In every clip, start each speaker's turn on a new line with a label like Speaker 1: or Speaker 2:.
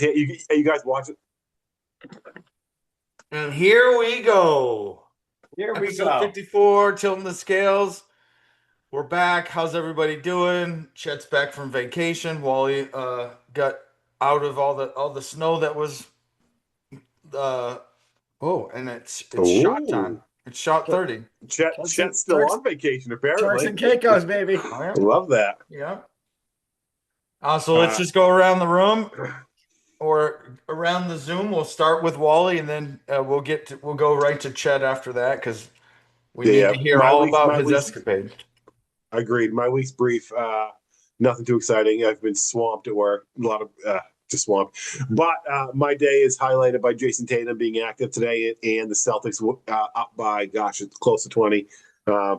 Speaker 1: You guys watch it?
Speaker 2: And here we go.
Speaker 3: Here we
Speaker 2: Episode
Speaker 3: go.
Speaker 2: 54, Tilting the Scales. We're back. How's everybody doing? Chet's back from vacation. Wally got out of all the snow that was uh and it's shot time.
Speaker 1: Oh,
Speaker 2: It's shot 30.
Speaker 1: Chet's still on vacation
Speaker 3: Turks
Speaker 1: apparently.
Speaker 3: and Caicos, baby.
Speaker 2: Oh yeah.
Speaker 1: I love that.
Speaker 2: Yeah. So let's
Speaker 1: Uh,
Speaker 2: just go around the room or around the Zoom. We'll start with Wally and then we'll go right to Chet after that because we need
Speaker 1: yeah,
Speaker 2: to hear all about
Speaker 1: my
Speaker 2: his
Speaker 1: week's
Speaker 2: escapade.
Speaker 1: agreed. My week's brief. Nothing too exciting. I've been swamped at work. A lot of just swamped. But my day is highlighted by Jason Tatum being active today, and the Celtics up by it's close to 20. Uh,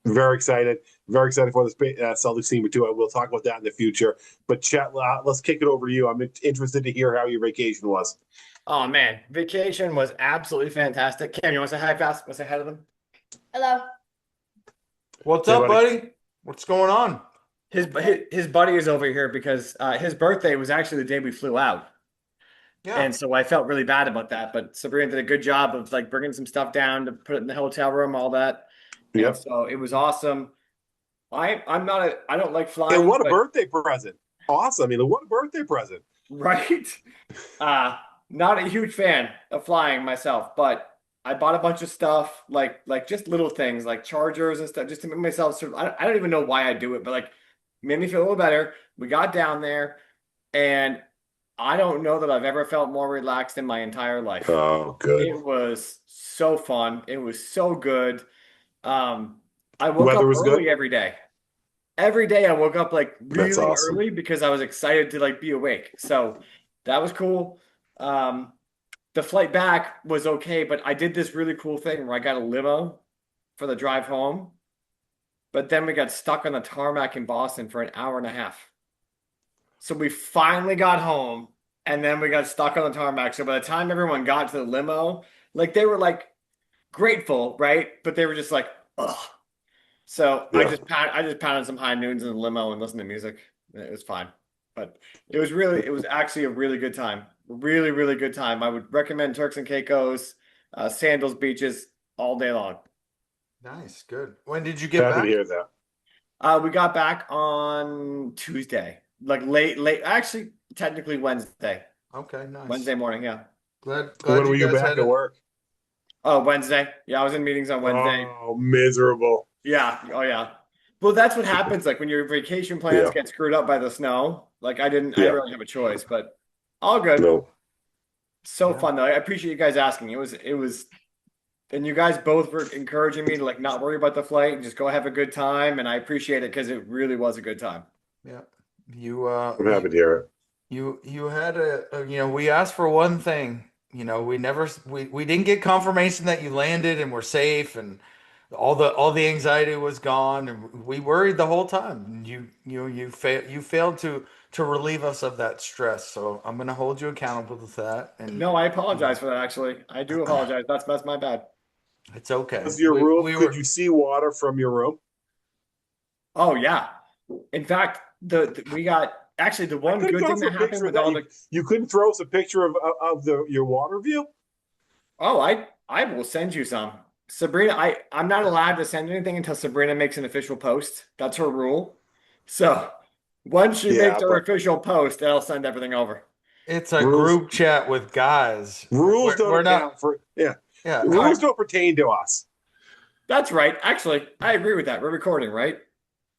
Speaker 1: very excited. Very excited for this Celtics team too. I will talk about that in the future. But Chet, let's kick it over to you. I'm interested to hear how your vacation was.
Speaker 3: Oh man, vacation was absolutely fantastic. Cam, you want to say hi fast? Want to say hi to them?
Speaker 4: Hello.
Speaker 2: What's
Speaker 1: Hey,
Speaker 2: up,
Speaker 1: buddy.
Speaker 2: buddy? What's going on?
Speaker 3: His buddy is over here because his birthday was actually the day we flew out,
Speaker 2: Yeah.
Speaker 3: and so I felt really bad about that. But Sabrina did a good job of like bringing some stuff down to put it in the hotel room, all that, and
Speaker 1: Yep.
Speaker 3: so it was awesome. I don't like
Speaker 1: And
Speaker 3: flying,
Speaker 1: what a
Speaker 3: but
Speaker 1: birthday present! Awesome. I mean, what a birthday present.
Speaker 3: right, not a huge fan of flying myself, but I bought a bunch of stuff like just little things like chargers and stuff just to make myself sort of I don't even know why I do it, but like made me feel a little better. We got down there and I don't know that I've ever felt more relaxed in my entire life.
Speaker 1: Oh, good.
Speaker 3: It was so fun. It was so good. I woke
Speaker 1: Weather
Speaker 3: up
Speaker 1: was good.
Speaker 3: early every day. Every day I woke up like
Speaker 1: That's
Speaker 3: really
Speaker 1: awesome.
Speaker 3: early because I was excited to like be awake. So that was cool. Um, the flight back was okay, but I did this really cool thing where I got a limo for the drive home, but then we got stuck on the tarmac in Boston for an hour and a half. So we finally got home and then we got stuck on the tarmac. So by the time everyone got to the limo, like they were like grateful, right? But they were just like, ugh. So
Speaker 1: Yeah.
Speaker 3: I just pounded some high noons in the limo and listened to music. It was fine. But it was actually a really good time. Really, really good time. I would recommend Turks and Caicos, Sandals beaches all day long.
Speaker 2: Nice, good. When did you get
Speaker 1: Happy to
Speaker 2: back?
Speaker 1: hear that.
Speaker 3: We got back on Tuesday, like late, actually, technically Wednesday,
Speaker 2: Okay, nice.
Speaker 3: Wednesday morning. Yeah.
Speaker 2: Glad
Speaker 1: When
Speaker 2: you
Speaker 1: were you
Speaker 2: guys
Speaker 1: back
Speaker 2: had
Speaker 1: at
Speaker 2: it.
Speaker 1: work?
Speaker 3: Oh, Wednesday. Yeah, I was in meetings on Wednesday.
Speaker 1: Oh, miserable.
Speaker 3: Yeah. Oh, yeah. Well, that's what happens. Like when your vacation plans
Speaker 1: Yeah.
Speaker 3: get screwed up by the snow. Like I didn't
Speaker 1: Yeah.
Speaker 3: really have a choice, but all good.
Speaker 1: No.
Speaker 3: So
Speaker 2: Yeah.
Speaker 3: fun though. I appreciate you guys asking. It was, and you guys both were encouraging me to like not worry about the flight and just go have a good time. And I appreciate it because it really was a good time.
Speaker 2: Yeah. You
Speaker 1: I'm happy to hear it.
Speaker 2: you had we asked for one thing. We didn't get confirmation that you landed and were safe and all the anxiety was gone and we worried the whole time. And you failed to relieve us of that stress. So I'm gonna hold you accountable to that. And
Speaker 3: No, I apologize for that actually. I do apologize. That's my bad.
Speaker 2: it's okay.
Speaker 1: Was your
Speaker 2: We
Speaker 1: room?
Speaker 2: we
Speaker 1: Could
Speaker 2: were
Speaker 1: you see water from your room?
Speaker 3: Oh yeah. In fact, we got actually the
Speaker 1: I
Speaker 3: one
Speaker 1: couldn't
Speaker 3: good
Speaker 1: throw
Speaker 3: thing
Speaker 1: us a
Speaker 3: that happened
Speaker 1: picture of
Speaker 3: with
Speaker 1: that.
Speaker 3: all
Speaker 1: You,
Speaker 3: the
Speaker 1: you couldn't throw us a picture of your water view?
Speaker 3: Oh, I will send you some. Sabrina, I'm not allowed to send anything until Sabrina makes an official post. That's her rule. So once she
Speaker 1: Yeah,
Speaker 3: makes her
Speaker 1: but
Speaker 3: official post, then I'll send everything over.
Speaker 2: it's a
Speaker 1: rules
Speaker 2: group chat with guys.
Speaker 1: rules don't
Speaker 2: We're not
Speaker 1: account for
Speaker 2: yeah.
Speaker 3: No,
Speaker 1: rules don't pertain to us.
Speaker 3: that's right. Actually, I agree with that. We're recording, right?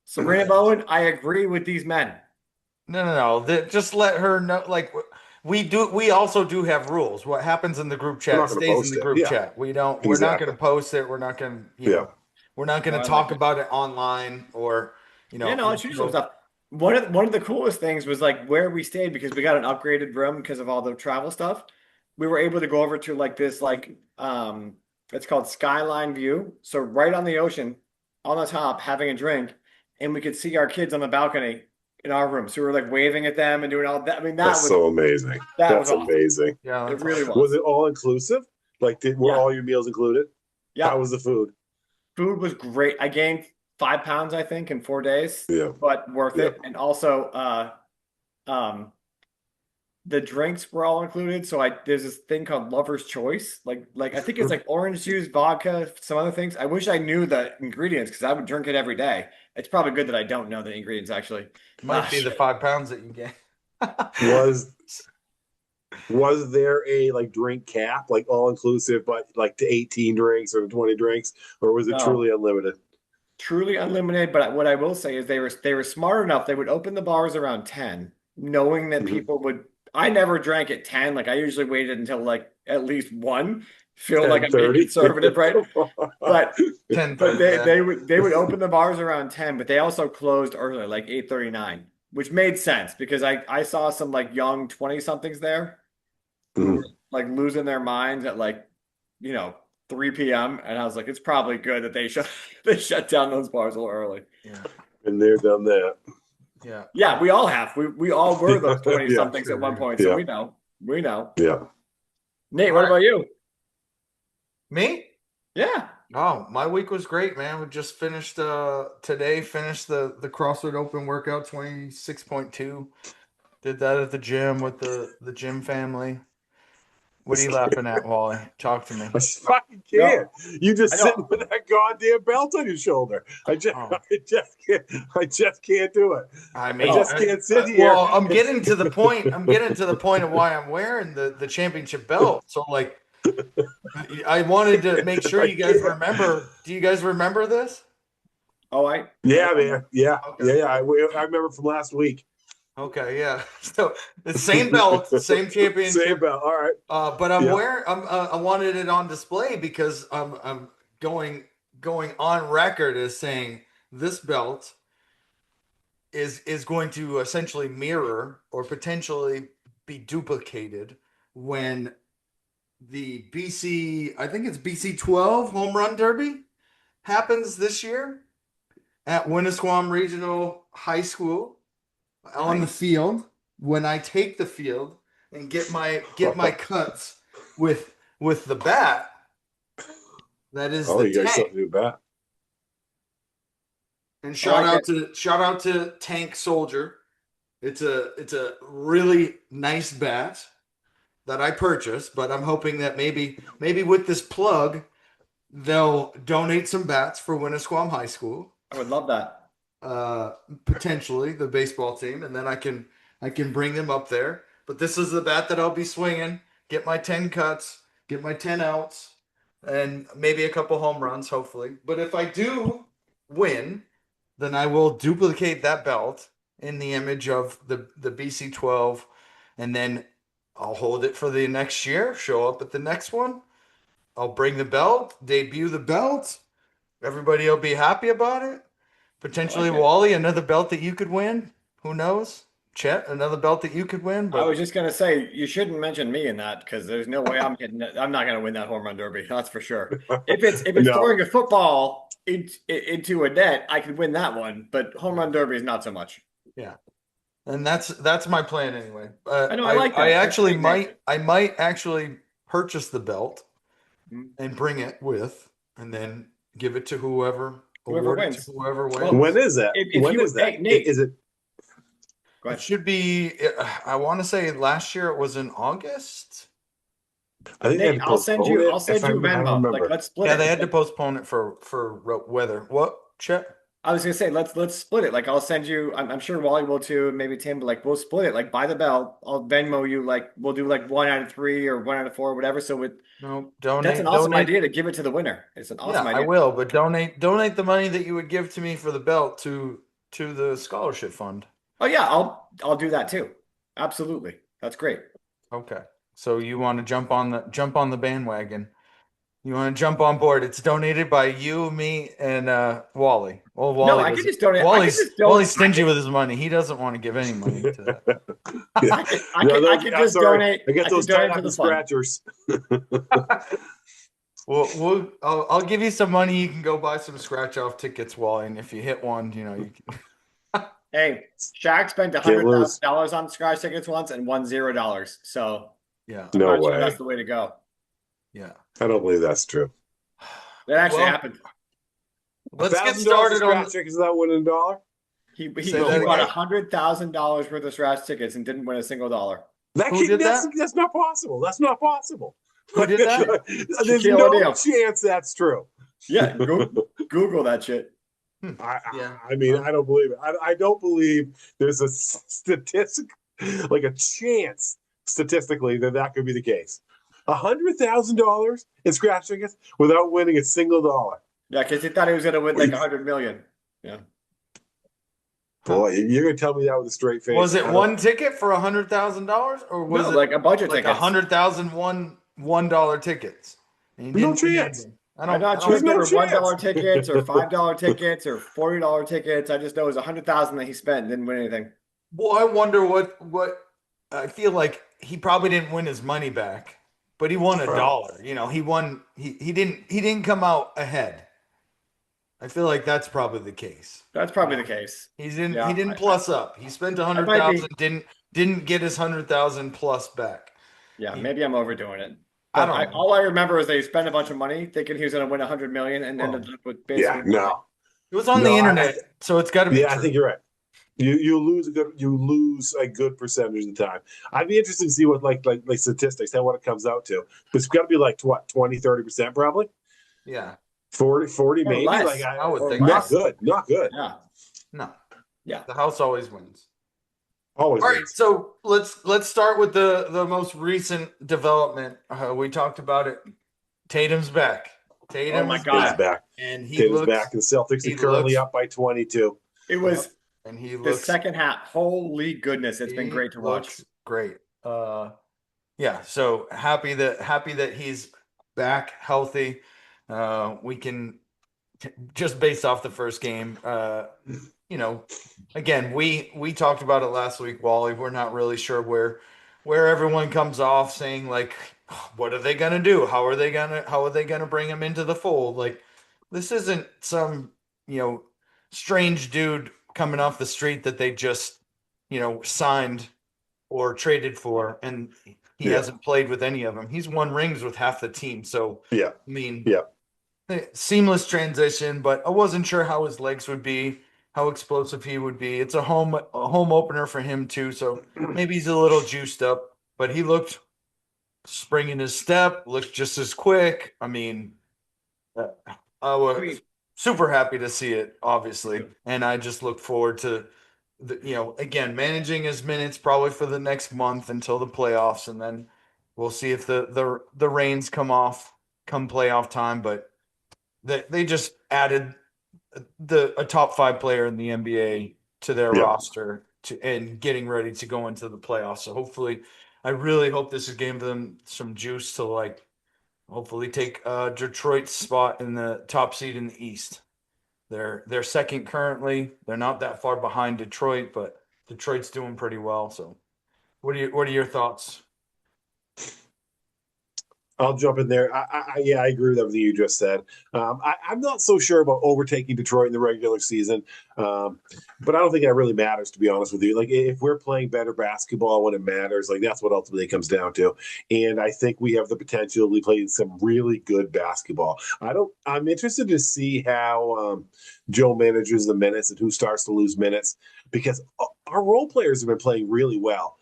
Speaker 3: Sabrina Bowen, I agree with these men.
Speaker 2: No. Just let her know. Like we do, we also do have rules. What happens in the group
Speaker 1: We're
Speaker 2: chat
Speaker 1: not going to
Speaker 2: stays in
Speaker 1: post
Speaker 2: the
Speaker 1: it.
Speaker 2: group
Speaker 1: Yeah,
Speaker 2: chat. We don't. We're not going
Speaker 1: exactly.
Speaker 2: to post it. We're not going to.
Speaker 1: Yeah.
Speaker 2: We're not
Speaker 3: No,
Speaker 2: going
Speaker 3: I
Speaker 2: to
Speaker 3: like
Speaker 2: talk
Speaker 3: it.
Speaker 2: about it online or
Speaker 3: Yeah, no, it's usual stuff. One of the coolest things was like where we stayed because we got an upgraded room because of all the travel stuff. We were able to go over to like this it's called Skyline View. So right on the ocean, on the top, having a drink, and we could see our kids on the balcony in our room. So we were like waving at them and doing all that. I mean,
Speaker 1: That's so amazing.
Speaker 3: that was
Speaker 1: That's
Speaker 3: awesome.
Speaker 1: amazing.
Speaker 2: Yeah,
Speaker 3: It
Speaker 2: that's
Speaker 3: really
Speaker 2: awesome.
Speaker 1: Was
Speaker 3: was.
Speaker 1: it all inclusive? Like, were
Speaker 3: Yeah.
Speaker 1: all your meals included? How
Speaker 3: Yeah.
Speaker 1: was the food?
Speaker 3: Food was great. I gained 5 pounds, I think, in 4 days,
Speaker 1: Yeah.
Speaker 3: but worth
Speaker 1: Yeah.
Speaker 3: it. And also, um, the drinks were all included. So there's this thing called Lover's Choice. Like I think it's like orange juice, vodka, some other things. I wish I knew the ingredients because I would drink it every day. It's probably good that I don't know the ingredients actually.
Speaker 2: Might be the 5 pounds that you get.
Speaker 1: Was there a like drink cap, like all inclusive, but like to 18 drinks or 20 drinks, or was it
Speaker 3: No.
Speaker 1: truly unlimited?
Speaker 3: Truly unlimited, but what I will say is they were smart enough. They would open the bars around 10, knowing that
Speaker 1: Mhm.
Speaker 3: people would. I never drank at 10. Like I usually waited until like at least 1. Feel like I'm being
Speaker 1: 10:30?
Speaker 3: conservative, right? But
Speaker 2: 10:30,
Speaker 3: but
Speaker 2: yeah.
Speaker 3: they would open the bars around 10, but they also closed early, like 8:39, which made sense because I saw some like young 20 somethings there who
Speaker 1: Mhm.
Speaker 3: were like losing their minds at like, 3 p.m. And I was like, it's probably good that they shut down those bars a little early.
Speaker 2: Yeah.
Speaker 1: Been there, done that.
Speaker 2: Yeah.
Speaker 3: Yeah, we all have. We all were those 20
Speaker 1: Yeah.
Speaker 3: somethings at one point, so
Speaker 1: Yeah.
Speaker 3: we know. We know.
Speaker 1: Yeah.
Speaker 3: Nate,
Speaker 2: All
Speaker 3: what
Speaker 2: right.
Speaker 3: about you?
Speaker 2: Me?
Speaker 3: Yeah.
Speaker 2: Oh, my week was great, man. We just finished today, finished the CrossFit Open workout 26.2. Did that at the gym with the gym family. What are you laughing at, Wally? Talk to me.
Speaker 1: I just fucking
Speaker 3: No,
Speaker 1: can't. You just
Speaker 3: I know.
Speaker 1: sitting with that goddamn belt on your shoulder. I just
Speaker 2: Oh.
Speaker 1: I just can't do it.
Speaker 2: I
Speaker 1: I
Speaker 2: mean,
Speaker 1: just can't sit here.
Speaker 2: well, I'm getting to the point. I'm getting to the point of why I'm wearing the championship belt. So, like, I wanted to make sure you guys remember. Do you guys remember this?
Speaker 3: Oh,
Speaker 1: Yeah, man. Yeah.
Speaker 2: Okay.
Speaker 1: Yeah. I remember from last week.
Speaker 2: Okay, yeah. So the same belt, same championship.
Speaker 1: Same belt. All right.
Speaker 2: But I'm
Speaker 1: Yeah.
Speaker 2: wearing. I wanted it on display because I'm going on record as saying this belt is going to essentially mirror or potentially be duplicated when the BC, I think it's BC 12 Home Run Derby happens this year at Winnisquam Regional High School on the
Speaker 3: Nice.
Speaker 2: field. When I take the field and get my cuts with the bat, that is
Speaker 1: Oh,
Speaker 2: the
Speaker 1: you got yourself
Speaker 2: tank.
Speaker 1: a new bat.
Speaker 2: And
Speaker 3: like
Speaker 2: shout out to Tank Soldier. It's a really nice bat that I purchased, but I'm hoping that maybe with this plug they'll donate some bats for Winnisquam High School.
Speaker 3: I would love that.
Speaker 2: Potentially the baseball team, and then I can bring them up there. But this is the bat that I'll be swinging. Get my 10 cuts, get my 10 outs, and maybe a couple home runs, hopefully. But if I do win, then I will duplicate that belt in the image of the BC 12, and then I'll hold it for the next year. Show up at the next one. I'll bring the belt, debut the belt. Everybody will be happy about it. Potentially,
Speaker 3: I like it.
Speaker 2: Wally, another belt that you could win. Who knows? Chet, another belt that you could win.
Speaker 3: I
Speaker 2: But
Speaker 3: was just gonna say you shouldn't mention me in that because there's no way I'm not gonna win that home run derby. That's for sure. If it's
Speaker 1: No.
Speaker 3: throwing a football into a net, I could win that one. But home run derby is not so much.
Speaker 2: yeah, and that's my plan anyway.
Speaker 3: I know, I like that.
Speaker 2: I
Speaker 3: That's
Speaker 2: actually
Speaker 3: great, Nick.
Speaker 2: I might actually purchase the belt
Speaker 3: Mhm.
Speaker 2: and bring it with, and then give it to whoever.
Speaker 3: Whoever
Speaker 2: award it
Speaker 3: wins.
Speaker 2: to whoever wins.
Speaker 3: Well,
Speaker 1: When is that?
Speaker 3: If
Speaker 1: When
Speaker 3: you-
Speaker 1: is that?
Speaker 3: hey, Nate.
Speaker 1: Is it?
Speaker 3: Go
Speaker 2: It
Speaker 3: ahead.
Speaker 2: should be. I want to say last year it was in August.
Speaker 1: I think they had
Speaker 3: Nate,
Speaker 1: to
Speaker 3: I'll send
Speaker 1: postpone
Speaker 3: you.
Speaker 1: it,
Speaker 3: I'll send
Speaker 1: if I
Speaker 3: you Venmo.
Speaker 1: remember.
Speaker 3: Like, let's split
Speaker 2: Yeah,
Speaker 3: it.
Speaker 2: they had to postpone it for weather. What, Chet?
Speaker 3: I was gonna say let's split it. Like I'll send you. I'm sure Wally will too, and maybe Tim. But like we'll split it. Like buy the belt. I'll Venmo you. Like we'll do like 1 out of 3 or 1 out of 4, whatever. So
Speaker 2: No,
Speaker 3: that's an awesome idea to give it to the winner. It's an awesome
Speaker 2: Yeah,
Speaker 3: idea.
Speaker 2: I will, but donate the money that you would give to me for the belt to the scholarship fund.
Speaker 3: Oh yeah, I'll do that too. Absolutely, that's great.
Speaker 2: Okay. So you want to jump on the bandwagon. You want to jump on board. It's donated by you, me, and Wally. Well, Wally
Speaker 3: No, I could just donate. I could
Speaker 2: Wally's
Speaker 3: just donate.
Speaker 2: Wally's stingy with his money. He doesn't want to give any money to that.
Speaker 3: I could just donate.
Speaker 1: I get
Speaker 3: could
Speaker 1: those
Speaker 3: donate
Speaker 1: tight
Speaker 3: to
Speaker 1: up
Speaker 3: the
Speaker 1: and
Speaker 3: fund.
Speaker 1: scratchers.
Speaker 2: I'll give you some money. You can go buy some scratch off tickets, Wally, and if you hit one, you can.
Speaker 3: Hey, Shaq spent $100,000 on scratch tickets once and won $0. So
Speaker 2: Yeah.
Speaker 3: I'm
Speaker 1: No
Speaker 3: not sure
Speaker 1: way.
Speaker 3: that's the way to go.
Speaker 2: Yeah.
Speaker 1: I don't believe that's true.
Speaker 3: That actually
Speaker 2: Well,
Speaker 3: happened.
Speaker 2: Let's get
Speaker 1: $1,000
Speaker 2: started on.
Speaker 1: scratch tickets without winning a dollar.
Speaker 3: He
Speaker 2: Say that
Speaker 3: bought
Speaker 2: again.
Speaker 3: $100,000 worth of scratch tickets and didn't win a single dollar.
Speaker 2: Who did that?
Speaker 1: That's not possible. That's not possible.
Speaker 2: Who did that?
Speaker 1: There's
Speaker 3: Shaquille
Speaker 1: no
Speaker 3: O'Neal.
Speaker 1: chance that's true.
Speaker 3: Yeah, Google that shit.
Speaker 2: Yeah.
Speaker 1: I mean, I don't believe it. I don't believe there's a statistic, like a chance statistically that could be the case. $100,000 in scratch tickets without winning a single dollar.
Speaker 3: Yeah, because he thought he was going to win like 100 million. Yeah.
Speaker 1: Boy, you're gonna tell me that with a straight face.
Speaker 2: Was it one ticket for $100,000, or was
Speaker 3: No,
Speaker 2: it
Speaker 3: like a bunch of
Speaker 2: like
Speaker 3: tickets.
Speaker 2: 100,000 $1 tickets? And he
Speaker 1: No
Speaker 2: didn't win
Speaker 1: chance.
Speaker 2: anything.
Speaker 3: I'm not sure
Speaker 1: There's
Speaker 3: if they
Speaker 1: no
Speaker 3: were
Speaker 1: chance.
Speaker 3: $1 tickets or $5 tickets or $40 tickets. I just know it was 100,000 that he spent and didn't win anything.
Speaker 2: Well, I wonder what I feel like he probably didn't win his money back, but he won $1. You know, he won. He didn't come out ahead. I feel like that's probably the case.
Speaker 3: That's probably the case.
Speaker 2: He didn't.
Speaker 3: Yeah,
Speaker 2: He didn't plus up. He spent
Speaker 3: might
Speaker 2: 100,000. Didn't get his 100,000 plus back.
Speaker 3: Yeah, maybe I'm overdoing it.
Speaker 2: I
Speaker 3: But
Speaker 2: don't know.
Speaker 3: all I remember is they spent a bunch of money thinking he was going to win 100 million and ended up with basically
Speaker 1: Yeah, no.
Speaker 2: It was on the internet, so it's got to be
Speaker 1: Yeah,
Speaker 2: true.
Speaker 1: I think you're right. You lose a good percentage of the time. I'd be interested to see what like statistics, what it comes out to. But it's got to be like what, 20-30% probably?
Speaker 2: Yeah.
Speaker 1: 40
Speaker 3: Or
Speaker 1: maybe.
Speaker 3: less.
Speaker 1: Like
Speaker 2: I would
Speaker 3: Or
Speaker 2: think
Speaker 1: not good. Not good.
Speaker 3: Yeah.
Speaker 2: No.
Speaker 3: Yeah.
Speaker 2: The house always wins.
Speaker 1: Always.
Speaker 2: All right, so let's start with the most recent development. We talked about it. Tatum's back.
Speaker 3: Oh my
Speaker 2: Tatum's
Speaker 3: God.
Speaker 1: Tatum's back.
Speaker 2: and he
Speaker 1: Tatum's
Speaker 2: looks
Speaker 1: back. And the Celtics
Speaker 2: he
Speaker 1: are currently
Speaker 2: looks-
Speaker 1: up by 22.
Speaker 3: It was
Speaker 2: and he
Speaker 3: the
Speaker 2: looks
Speaker 3: second half. Holy goodness. It's been
Speaker 2: he
Speaker 3: great to watch.
Speaker 2: looks great. Yeah, so happy that he's back healthy. We can just based off the first game, you know, again, we talked about it last week, Wally. We're not really sure where everyone comes off saying like, what are they gonna do? How are they gonna bring him into the fold? Like, this isn't some, strange dude coming off the street that they just, signed or traded for, and he
Speaker 1: Yeah.
Speaker 2: hasn't played with any of them. He's won rings with half the team. So
Speaker 1: Yeah.
Speaker 2: I mean,
Speaker 1: Yeah.
Speaker 2: seamless transition, but I wasn't sure how his legs would be, how explosive he would be. It's a home opener for him too, so maybe he's a little juiced up, but he looked spring in his step, looked just as quick. I mean, I was super happy to see it, obviously, and I just look forward to again, managing his minutes probably for the next month until the playoffs, and then we'll see if the reins come off come playoff time, but they just added a top 5 player in the NBA to their roster and getting ready to go into the playoffs. So hopefully, I really hope this is giving them some juice to hopefully take Detroit's spot in the top seed in the East. They're second currently. They're not that far behind Detroit, but Detroit's doing pretty well. So what are your thoughts?
Speaker 1: I'll jump in there. I agree with everything you just said. I'm not so sure about overtaking Detroit in the regular season, but I don't think that really matters, to be honest with you. Like, if we're playing better basketball when it matters, like, that's what ultimately comes down to. And I think we have the potential to be playing some really good basketball. I'm interested to see how Joe manages the minutes and who starts to lose minutes, because our role players have been playing really well.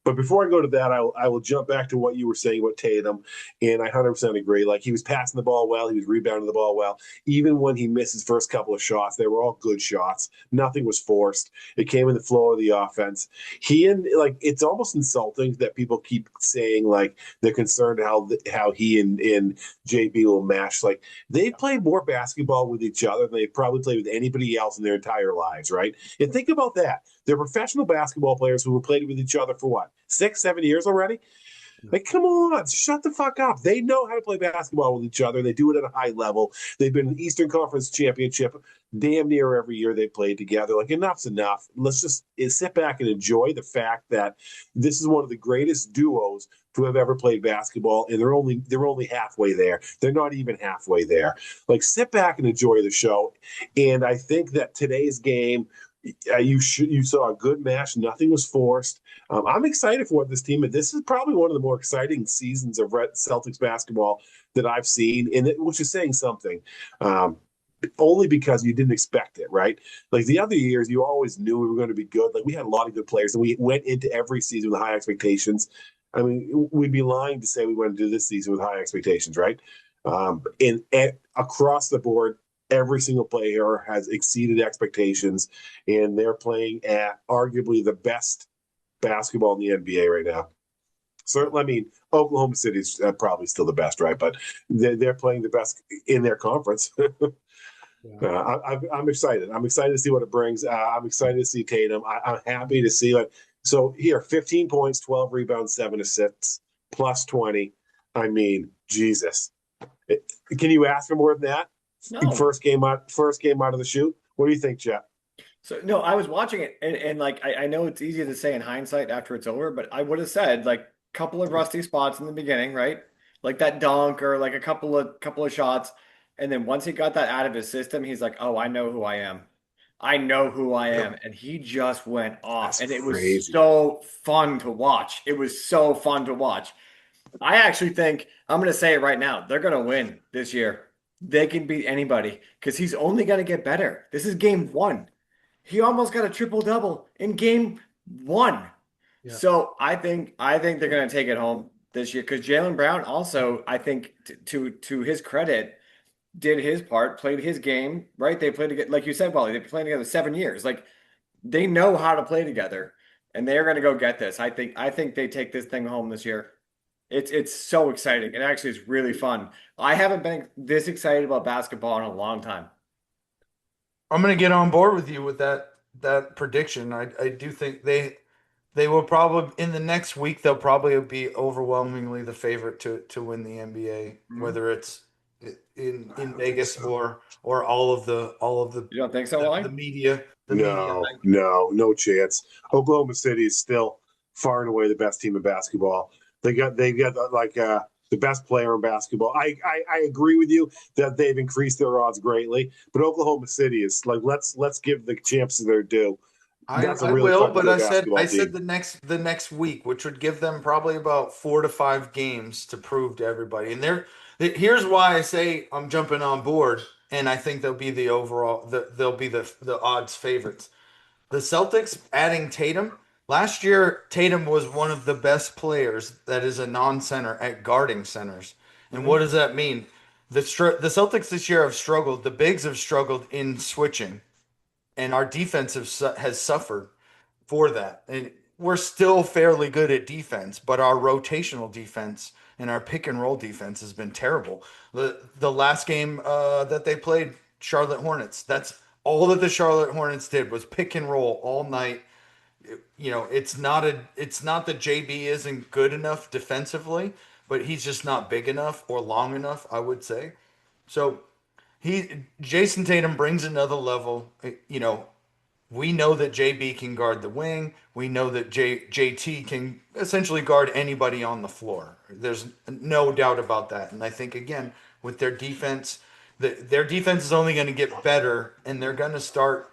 Speaker 1: But before I go to that, I will jump back to what you were saying about Tatum, and I 100% agree. Like, he was passing the ball well, he was rebounding the ball well. Even when he missed his first couple of shots, they were all good shots. Nothing was forced. It came in the flow of the offense. It's almost insulting that people keep saying like they're concerned how he and JB will mesh. Like, they played more basketball with each other than they probably played with anybody else in their entire lives, right? And think about that. They're professional basketball players who have played with each other for what, 6-7 years already? Like, come on, shut the fuck up. They know how to play basketball with each other. They do it at a high level. They've been in the Eastern Conference Championship damn near every year they played together. Like, enough's enough. Let's just sit back and enjoy the fact that this is one of the greatest duos to have ever played basketball, and they're only halfway there. They're not even halfway there. Like, sit back and enjoy the show. And I think that today's game, you saw a good match. Nothing was forced. I'm excited for what this team. This is probably one of the more exciting seasons of Red Celtics basketball that I've seen, which is saying something. only because you didn't expect it, right? Like the other years, you always knew we were going to be good. Like we had a lot of good players, and we went into every season with high expectations. I mean, we'd be lying to say we went into this season with high expectations, right? And across the board, every single player has exceeded expectations, and they're playing at arguably the best basketball in the NBA right now. Certainly, I mean, Oklahoma City is probably still the best, right? But they're playing the best in their conference. I'm excited. I'm excited to see what it brings. I'm excited to see Tatum. I'm happy to see it. So here, 15 points, 12 rebounds, 7 assists, plus 20. I mean, Jesus. Can you ask for more than that?
Speaker 3: No.
Speaker 1: First game out of the shoot. What do you think, Jeff?
Speaker 3: So no, I was watching it, and like I know it's easy to say in hindsight after it's over, but I would have said like a couple of rusty spots in the beginning, right? Like that dunk or like a couple of shots, and then once he got that out of his system, he's like, "Oh, I know who I am. I know who I am," and he just went off,
Speaker 1: That's
Speaker 3: and it was
Speaker 1: crazy.
Speaker 3: so fun to watch. It was so fun to watch. I actually think I'm going to say it right now. They're going to win this year. They can beat anybody because he's only going to get better. This is game one. He almost got a triple double in game one.
Speaker 2: Yeah.
Speaker 3: So I think they're going to take it home this year because Jaylen Brown also, I think, to his credit, did his part, played his game, right? They played together, like you said, Wally, they've been playing together 7 years. Like they know how to play together, and they're going to go get this. I think they take this thing home this year. It's so exciting. It actually is really fun. I haven't been this excited about basketball in a long time.
Speaker 2: I'm going to get on board with you with that prediction. I do think they will probably in the next week they'll probably be overwhelmingly the favorite to win the NBA,
Speaker 3: Mhm.
Speaker 2: whether it's in Vegas
Speaker 1: So.
Speaker 2: or all of the
Speaker 3: You don't think so,
Speaker 2: the
Speaker 3: Wally?
Speaker 2: media the media.
Speaker 1: No chance. Oklahoma City is still far and away the best team in basketball. They got the best player in basketball. I agree with you that they've increased their odds greatly, but Oklahoma City is like let's give the champs their due. That's a
Speaker 2: I
Speaker 1: really
Speaker 2: will,
Speaker 1: fucking
Speaker 2: but
Speaker 1: good
Speaker 2: I
Speaker 1: basketball
Speaker 2: said
Speaker 1: team.
Speaker 2: the next week, which would give them probably about 4 to 5 games to prove to everybody. And here's why I say I'm jumping on board, and I think they'll be they'll be the odds favorites. The Celtics adding Tatum last year. Tatum was one of the best players that is a non-center at guarding centers. And what
Speaker 3: Hmm.
Speaker 2: does that mean? The Celtics this year have struggled. The bigs have struggled in switching, and our defense has suffered for that. And we're still fairly good at defense, but our rotational defense and our pick and roll defense has been terrible. The last game that they played, Charlotte Hornets, that's all that the Charlotte Hornets did was pick and roll all night. It's not that JB isn't good enough defensively, but he's just not big enough or long enough, I would say. So Jason Tatum brings another level. We know that JB can guard the wing. We know that JT can essentially guard anybody on the floor. There's no doubt about that. And I think again with their defense, their defense is only going to get better, and they're going to start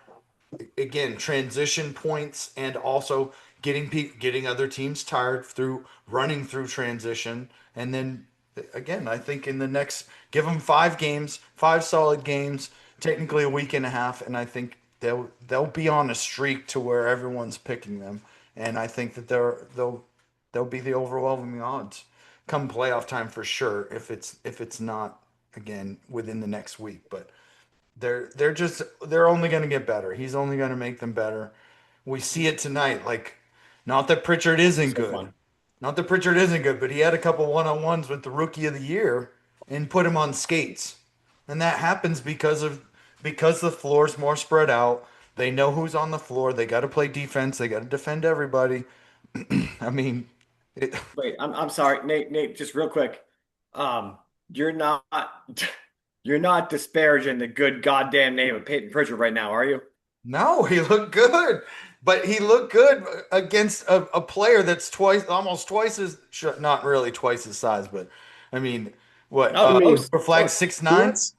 Speaker 2: again transition points and also getting other teams tired through running through transition. And then again, I think in the next give them 5 games, 5 solid games, technically a week and a half, and I think they'll be on a streak to where everyone's picking them, and I think that they'll be the overwhelming odds come playoff time for sure. If it's not again within the next week, but they're only going to get better. He's only going to make them better. We see it tonight. Like, not that Pritchard isn't
Speaker 3: So
Speaker 2: good,
Speaker 3: fun.
Speaker 2: not that Pritchard isn't good, but he had a couple one-on-ones with the rookie of the year and put him on skates, and that happens because the floor's more spread out. They know who's on the floor. They got to play defense. They got to defend everybody. I mean, it,
Speaker 3: Wait, I'm sorry, Nate, just real quick. Um, you're not you're not disparaging the good goddamn name of Peyton Pritchard right now, are you?
Speaker 2: no, he looked good, but he looked good against a player that's almost twice as, not really twice his size, but I mean, what?
Speaker 3: Oh,
Speaker 1: I mean,
Speaker 3: close,
Speaker 2: Flag
Speaker 3: close.
Speaker 2: 6'9".
Speaker 1: let's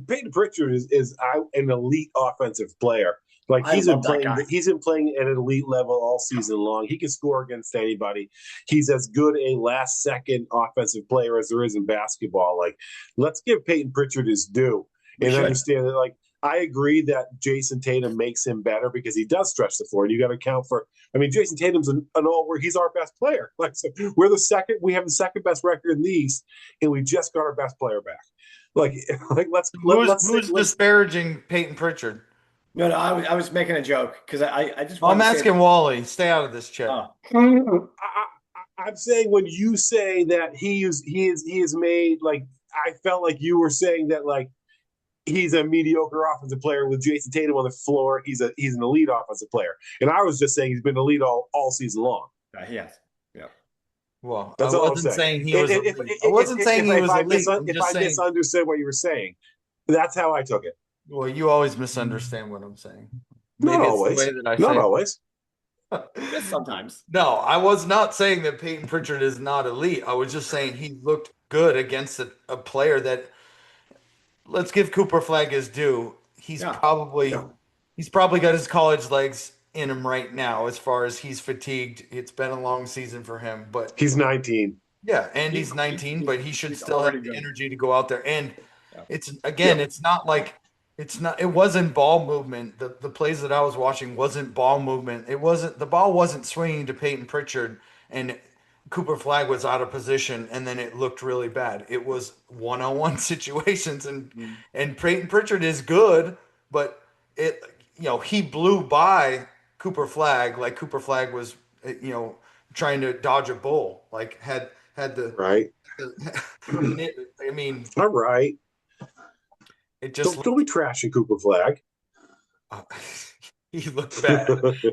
Speaker 1: Peyton Pritchard is an elite offensive player. Like
Speaker 3: I love that guy.
Speaker 1: he's been playing at an elite level all season long. He can score against anybody. He's as good a last second offensive player as there is in basketball. Like, let's give Peyton Pritchard his due.
Speaker 3: We
Speaker 1: and
Speaker 3: should.
Speaker 1: understand that. Like, I agree that Jason Tatum makes him better because he does stretch the floor, and you got to account for. I mean, Jason Tatum's an all where he's our best player. Like, so we're the second. We have the second best record in the East, and we just got our best player back. Like,
Speaker 2: Who's disparaging Peyton Pritchard?
Speaker 3: No, I was making a joke because I just
Speaker 2: I'm
Speaker 3: wanted to say
Speaker 2: asking Wally. Stay out of this chat.
Speaker 1: I'm saying when you say that he is made like I felt like you were saying that like he's a mediocre offensive player with Jason Tatum on the floor. He's an elite offensive player, and I was just saying he's been elite all season long.
Speaker 3: yes, yeah.
Speaker 2: Well,
Speaker 1: That's
Speaker 2: I
Speaker 1: all I'm
Speaker 2: wasn't
Speaker 1: saying.
Speaker 2: saying he was elite. I wasn't saying he was elite. I'm
Speaker 1: If
Speaker 2: just
Speaker 1: I
Speaker 2: saying.
Speaker 1: misunderstood what you were saying, that's how I took it.
Speaker 2: Well, you always misunderstand what I'm saying.
Speaker 1: Not
Speaker 2: Maybe it's
Speaker 1: always.
Speaker 2: the way that I
Speaker 1: Not
Speaker 2: say it.
Speaker 1: always.
Speaker 3: Just sometimes.
Speaker 2: No, I was not saying that Peyton Pritchard is not elite. I was just saying he looked good against a player that, let's give Cooper Flag his due. He's
Speaker 3: Yeah.
Speaker 2: probably
Speaker 1: Yeah.
Speaker 2: he's probably got his college legs in him right now as far as he's fatigued. It's been a long season for him, but
Speaker 1: He's 19.
Speaker 2: yeah, and he's 19, but he should
Speaker 3: he's
Speaker 2: still have
Speaker 3: already
Speaker 2: the
Speaker 3: good.
Speaker 2: energy to go out there. And
Speaker 3: Yeah.
Speaker 2: it's again,
Speaker 1: Yep.
Speaker 2: it's not like it wasn't ball movement. The plays that I was watching wasn't ball movement. The ball wasn't swinging to Peyton Pritchard and Cooper Flag was out of position and then it looked really bad. It was one-on-one situations and Peyton Pritchard is good, but it he blew by Cooper Flag like Cooper Flag was trying to dodge a bull, like had the
Speaker 1: Right.
Speaker 2: I mean,
Speaker 1: All right.
Speaker 2: it just
Speaker 1: Don't be trashing Cooper Flag.
Speaker 2: he looked bad.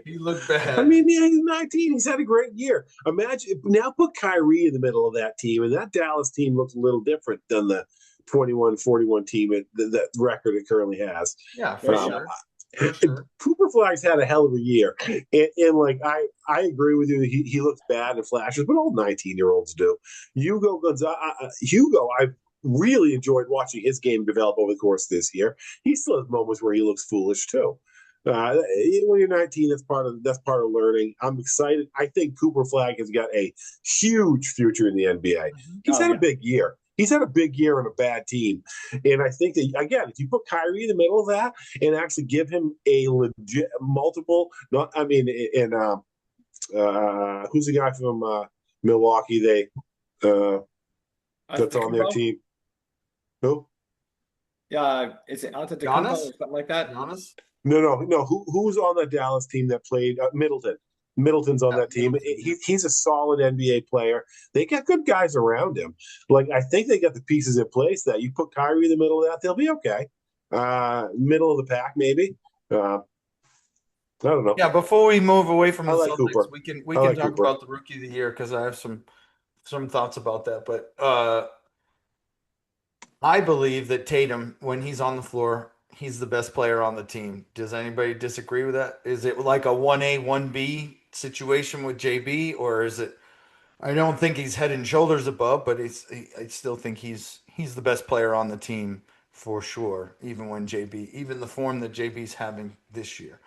Speaker 2: He looked bad.
Speaker 1: I mean, yeah, he's 19. He's had a great year. Imagine now put Kyrie in the middle of that team, and that Dallas team looks a little different than the 21-41 team that record it currently has.
Speaker 2: Yeah, for sure. For sure.
Speaker 1: Cooper Flag's had a hell of a year, and like I agree with you. He looks bad in flashes, but all 19-year-olds do. Hugo I've really enjoyed watching his game develop over the course of this year. He still has moments where he looks foolish too. When you're 19, that's part of learning. I'm excited. I think Cooper Flag has got a huge future in the NBA. He's had a big year. He's had a big year on a bad team. And I think that, again, if you put Kyrie in the middle of that and actually give him a legit multiple, who's the guy from Milwaukee? That's on their team. Who?
Speaker 3: Is it Antetokounmpo
Speaker 2: Giannis?
Speaker 3: or something like that?
Speaker 2: Giannis?
Speaker 1: No. Who's on the Dallas team that played Middleton? Middleton's on that team. He's a solid NBA player. They got good guys around him. Like I think they got the pieces in place that you put Kyrie in the middle of that, they'll be okay. Middle of the pack, maybe. I don't know.
Speaker 2: Yeah, before we move away from the
Speaker 1: I like
Speaker 2: Celtics,
Speaker 1: Cooper.
Speaker 2: we can
Speaker 1: like
Speaker 2: talk
Speaker 1: Cooper.
Speaker 2: about the rookie of the year because I have some thoughts about that. But I believe that Tatum, when he's on the floor, he's the best player on the team. Does anybody disagree with that? Is it like a 1A, 1B situation with JB, or is it? I don't think he's head and shoulders above, but I still think he's the best player on the team for sure. Even the form that JB's having this year.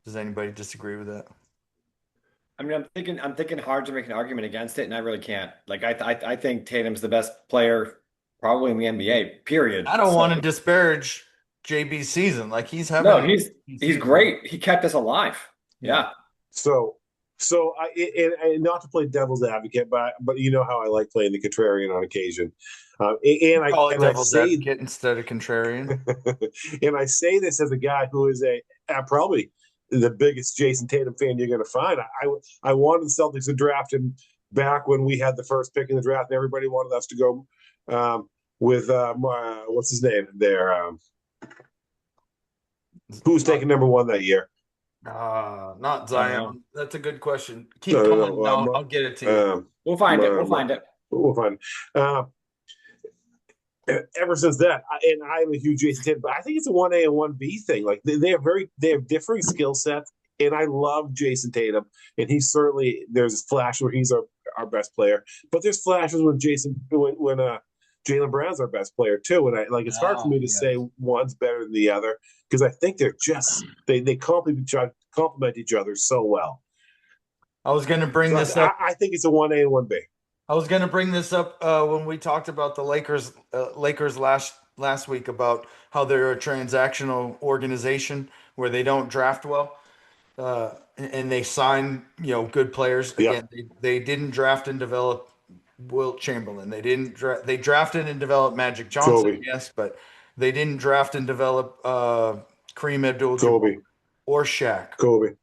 Speaker 2: Does anybody disagree with that?
Speaker 3: I mean, I'm thinking hard to make an argument against it, and I really can't. Like, I think Tatum's the best player probably in the NBA. Period.
Speaker 2: I don't want to disparage JB's season. Like he's
Speaker 3: he's great. He kept us alive. Yeah.
Speaker 1: So and not to play devil's advocate, but you know how I like playing the contrarian on occasion.
Speaker 2: I say advocate instead of contrarian.
Speaker 1: And I say this as a guy who is probably the biggest Jason Tatum fan you're going to find. I wanted the Celtics to draft him back when we had the first pick in the draft, and everybody wanted us to go with what's his name there? Who's taking number one that year?
Speaker 2: Not Zion. That's a good question. Keep coming. No, I'll get it to you.
Speaker 3: We'll find it. We'll find it.
Speaker 1: We'll find it. Ever since that, and I'm a huge Jason Tatum, but I think it's a 1A and 1B thing. Like they have differing skill sets, and I love Jason Tatum, and there's flashes where he's our best player, but there's flashes when Jaylen Brown's our best player too, and it's hard for me to say one's better than the other because I think they're just they complement each other so well.
Speaker 2: I was going to bring this up.
Speaker 1: I think it's a 1A and 1B.
Speaker 2: I was going to bring this up when we talked about the Lakers last week about how they're a transactional organization where they don't draft well, and they sign good players.
Speaker 1: Yeah.
Speaker 2: Again, they didn't draft and develop Wilt Chamberlain. They drafted and developed Magic Johnson,
Speaker 1: Kobe.
Speaker 2: yes, but they didn't draft and develop Kareem Abdul-Jabbar
Speaker 1: Kobe.
Speaker 2: or Shaq.
Speaker 1: Kobe.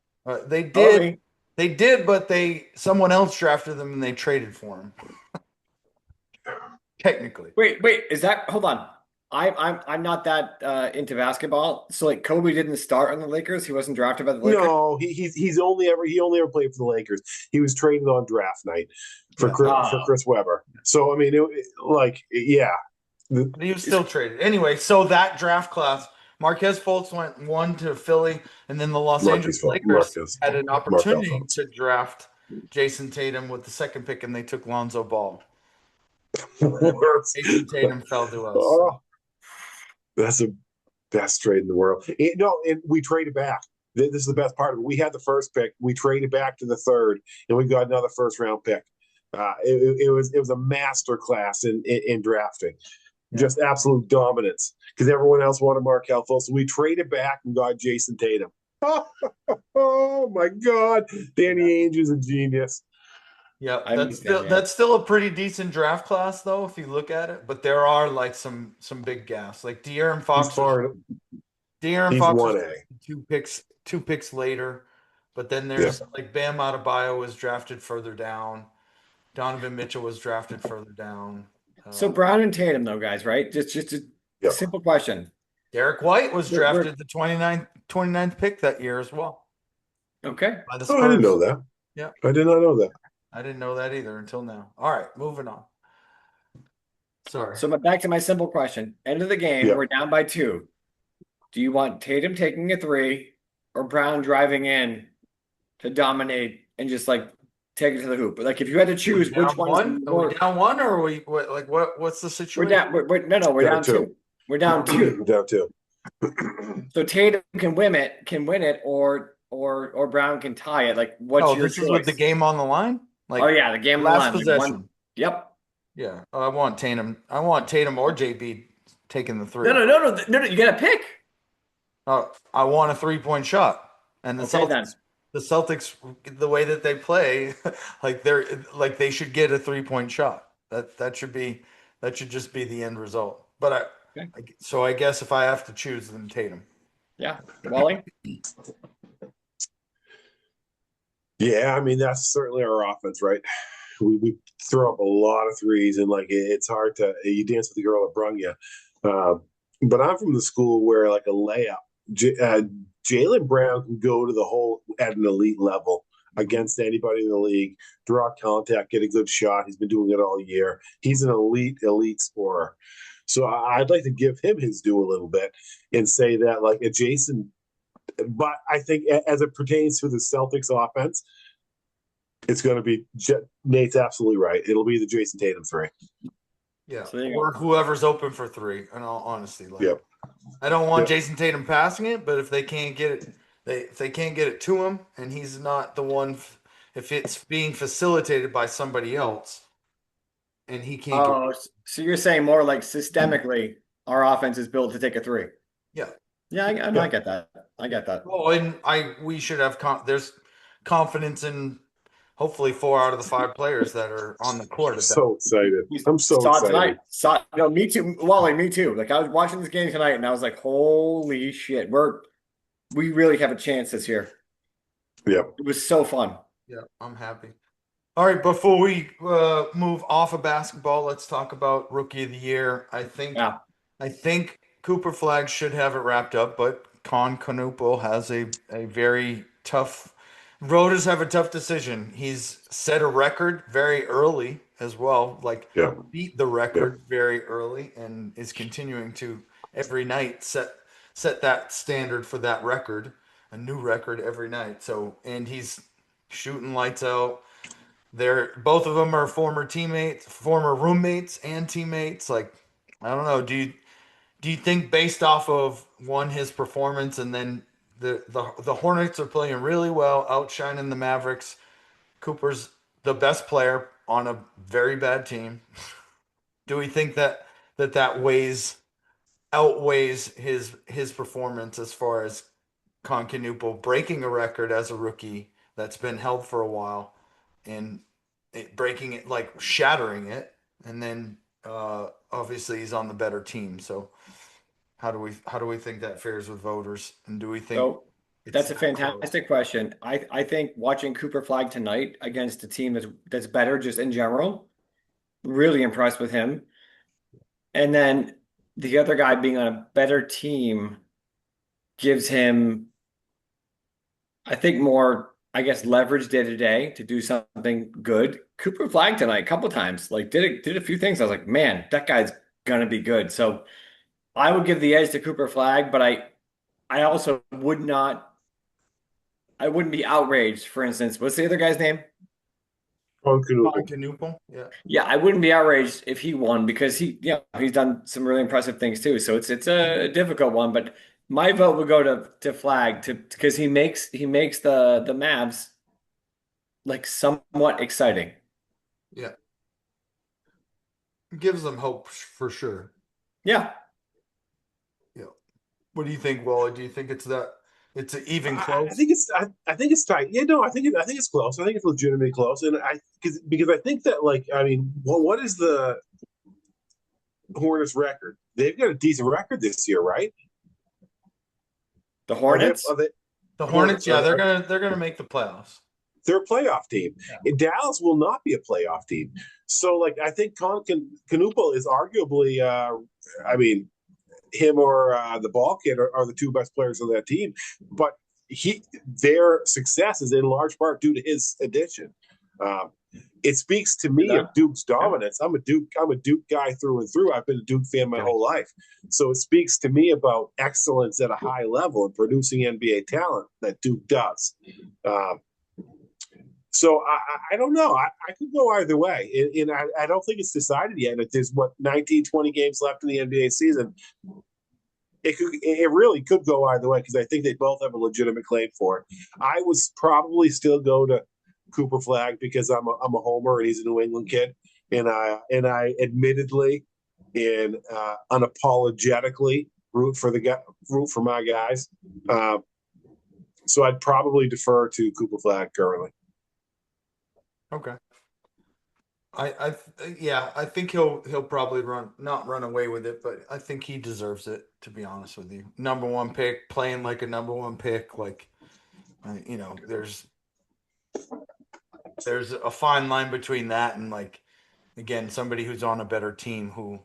Speaker 2: They did.
Speaker 3: Kobe.
Speaker 2: They did, but someone else drafted them and they traded for him. Technically.
Speaker 3: Wait, is that hold on? I'm not that into basketball. So like Kobe didn't start on the Lakers. He wasn't drafted by the Lakers.
Speaker 1: No, he's only ever played for the Lakers. He was traded on draft night for Chris Webber. So I mean, yeah.
Speaker 2: But he was still traded. Anyway, so that draft class, Marquez Fultz went 1 to Philly, and then the Los Angeles Lakers had an opportunity to draft Jason Tatum with the second pick, and they took Lonzo Ball. Jason Tatum fell to us.
Speaker 1: Oh, that's the best trade in the world. And we traded back. This is the best part of it. We had the first pick. We traded back to the third, and we got another first round pick. It was a master class in drafting. Yeah. Just absolute dominance because everyone else wanted Markelle Fultz. So we traded back and got Jason Tatum. Oh my God, Danny Ainge is a genius.
Speaker 2: Yeah, that's still a pretty decent draft class though, if you look at it. But there are like some big gaps, like De'Aaron Fox. De'Aaron Fox was two picks later, but then there's like Bam Adebayo was drafted further down. Donovan Mitchell was drafted further down.
Speaker 3: So Brown and Tatum, though, guys, right? Just a simple question.
Speaker 2: Derek White was drafted the 29th pick that year as well.
Speaker 3: Okay.
Speaker 1: I didn't know that.
Speaker 2: Yeah.
Speaker 1: I did not know that.
Speaker 2: I didn't know that either until now. All right, moving on. Sorry.
Speaker 3: So back to my simple question. End of the game, we're down by 2. Do you want Tatum taking a 3 or Brown driving in to dominate and just like take it to the hoop? But like if you had to choose which one,
Speaker 2: are we down 1 or are we what's the situation?
Speaker 3: We're down 2. We're down 2.
Speaker 1: Down 2.
Speaker 3: So Tatum can win it or Brown can tie it. Like what's your
Speaker 2: this choice? Is with the game on the line? Like
Speaker 3: the game on the line.
Speaker 2: Possession.
Speaker 3: Yep.
Speaker 2: Yeah. I want Tatum or JB taking the 3.
Speaker 3: No, you got to pick.
Speaker 2: I want a 3-point shot. And the Celtics, the way that they play, they should get a 3-point shot. That should just be the end result. But so I guess if I have to choose, then Tatum.
Speaker 3: Yeah, Wally.
Speaker 1: Yeah, I mean that's certainly our offense, right? We throw up a lot of threes, and it's hard to you dance with the girl that brung you. But I'm from the school where like a layup. Jaylen Brown can go to the hole at an elite level against anybody in the league, draw contact, get a good shot. He's been doing it all year. He's an elite scorer. So I'd like to give him his due a little bit and say that like a Jason. But I think as it pertains to the Celtics offense, it's going to be Nate's absolutely right. It'll be the Jason Tatum 3.
Speaker 2: Yeah, or whoever's open for 3. In all honesty, I don't want Jason Tatum passing it, but if they can't get it, if they can't get it to him, and he's not the one, if it's being facilitated by somebody else, and he can't.
Speaker 3: So you're saying more like systemically, our offense is built to take a 3.
Speaker 2: Yeah.
Speaker 3: Yeah, I get that. I get that.
Speaker 2: Oh, and we should have there's confidence in hopefully 4 out of the 5 players that are on the court.
Speaker 1: I'm so excited. I'm so excited.
Speaker 3: Tonight. Me too, Wally. Me too. Like I was watching this game tonight, and I was like, "Holy shit, we really have a chance this year."
Speaker 1: Yeah,
Speaker 3: it was so fun.
Speaker 2: Yeah, I'm happy. All right, before we move off of basketball, let's talk about Rookie of the Year. I think Cooper Flag should have it wrapped up, but Con Canupel has a very tough. Rodas have a tough decision. He's set a record very early as well, beat the record very early, and is continuing to every night set that standard for that record, a new record every night. So, and he's shooting lights out. Both of them are former roommates and teammates. Like, I don't know. Do you think based off of his performance, and then the Hornets are playing really well, outshining the Mavericks. Cooper's the best player on a very bad team. Do we think that weighs outweighs his performance as far as Concanupal breaking a record as a rookie that's been held for a while and breaking it, like shattering it, and then obviously he's on the better team. So how do we think that fares with voters, and do we think
Speaker 3: So
Speaker 2: it's
Speaker 3: that's a
Speaker 2: that close?
Speaker 3: fantastic question. I think watching Cooper Flag tonight against a team that's better just in general, really impressed with him. And then the other guy being on a better team gives him, I think, more, I guess, leverage day to day to do something good. Cooper Flag tonight a couple times, like did a few things. I was like, man, that guy's gonna be good. So I would give the edge to Cooper Flag, but I also would not, I wouldn't be outraged. For instance, what's the other guy's name?
Speaker 1: Concanupal.
Speaker 2: Concanupal, yeah.
Speaker 3: Yeah, I wouldn't be outraged if he won because he's done some really impressive things too. So it's a difficult one, but my vote would go to Flag to because he makes the Mavs like somewhat exciting.
Speaker 2: Yeah, gives them hope for sure.
Speaker 3: Yeah.
Speaker 2: Yeah. What do you think, Wally? Do you think it's an even
Speaker 1: I
Speaker 2: close?
Speaker 1: think I think it's tight. Yeah, no, I think it's close. I think it's legitimately close, and because I think that like I mean, what is the Hornets record? They've got a decent record this year, right?
Speaker 3: The
Speaker 1: Are they?
Speaker 3: Hornets?
Speaker 1: Are they
Speaker 2: The Hornets,
Speaker 1: Hornets?
Speaker 2: yeah, they're gonna make the playoffs.
Speaker 1: They're a playoff team.
Speaker 2: Yeah.
Speaker 1: And Dallas will not be a playoff team. So, like, I think Canupa is arguably, I mean, him or the ball kid are the two best players on that team. But their success is in large part due to his addition. Um, it speaks to me of
Speaker 3: Yeah.
Speaker 1: Duke's dominance. I'm a Duke guy through and through. I've been a Duke fan my whole life. So it speaks to me about excellence at a high level and producing NBA talent that Duke does. Um, so I don't know. I could go either way. And I don't think it's decided yet. If there's 19, 20 games left in the NBA season, it really could go either way because I think they both have a legitimate claim for it. I would probably still go to Cooper Flag because I'm a homer and he's a New England kid, and I admittedly and unapologetically root for my guys. So I'd probably defer to Cooper Flag currently.
Speaker 2: Okay. Yeah, I think he'll probably not run away with it, but I think he deserves it, to be honest with you. Number one pick, playing like a number one pick, like there's a fine line between that and, like, again, somebody who's on a better team who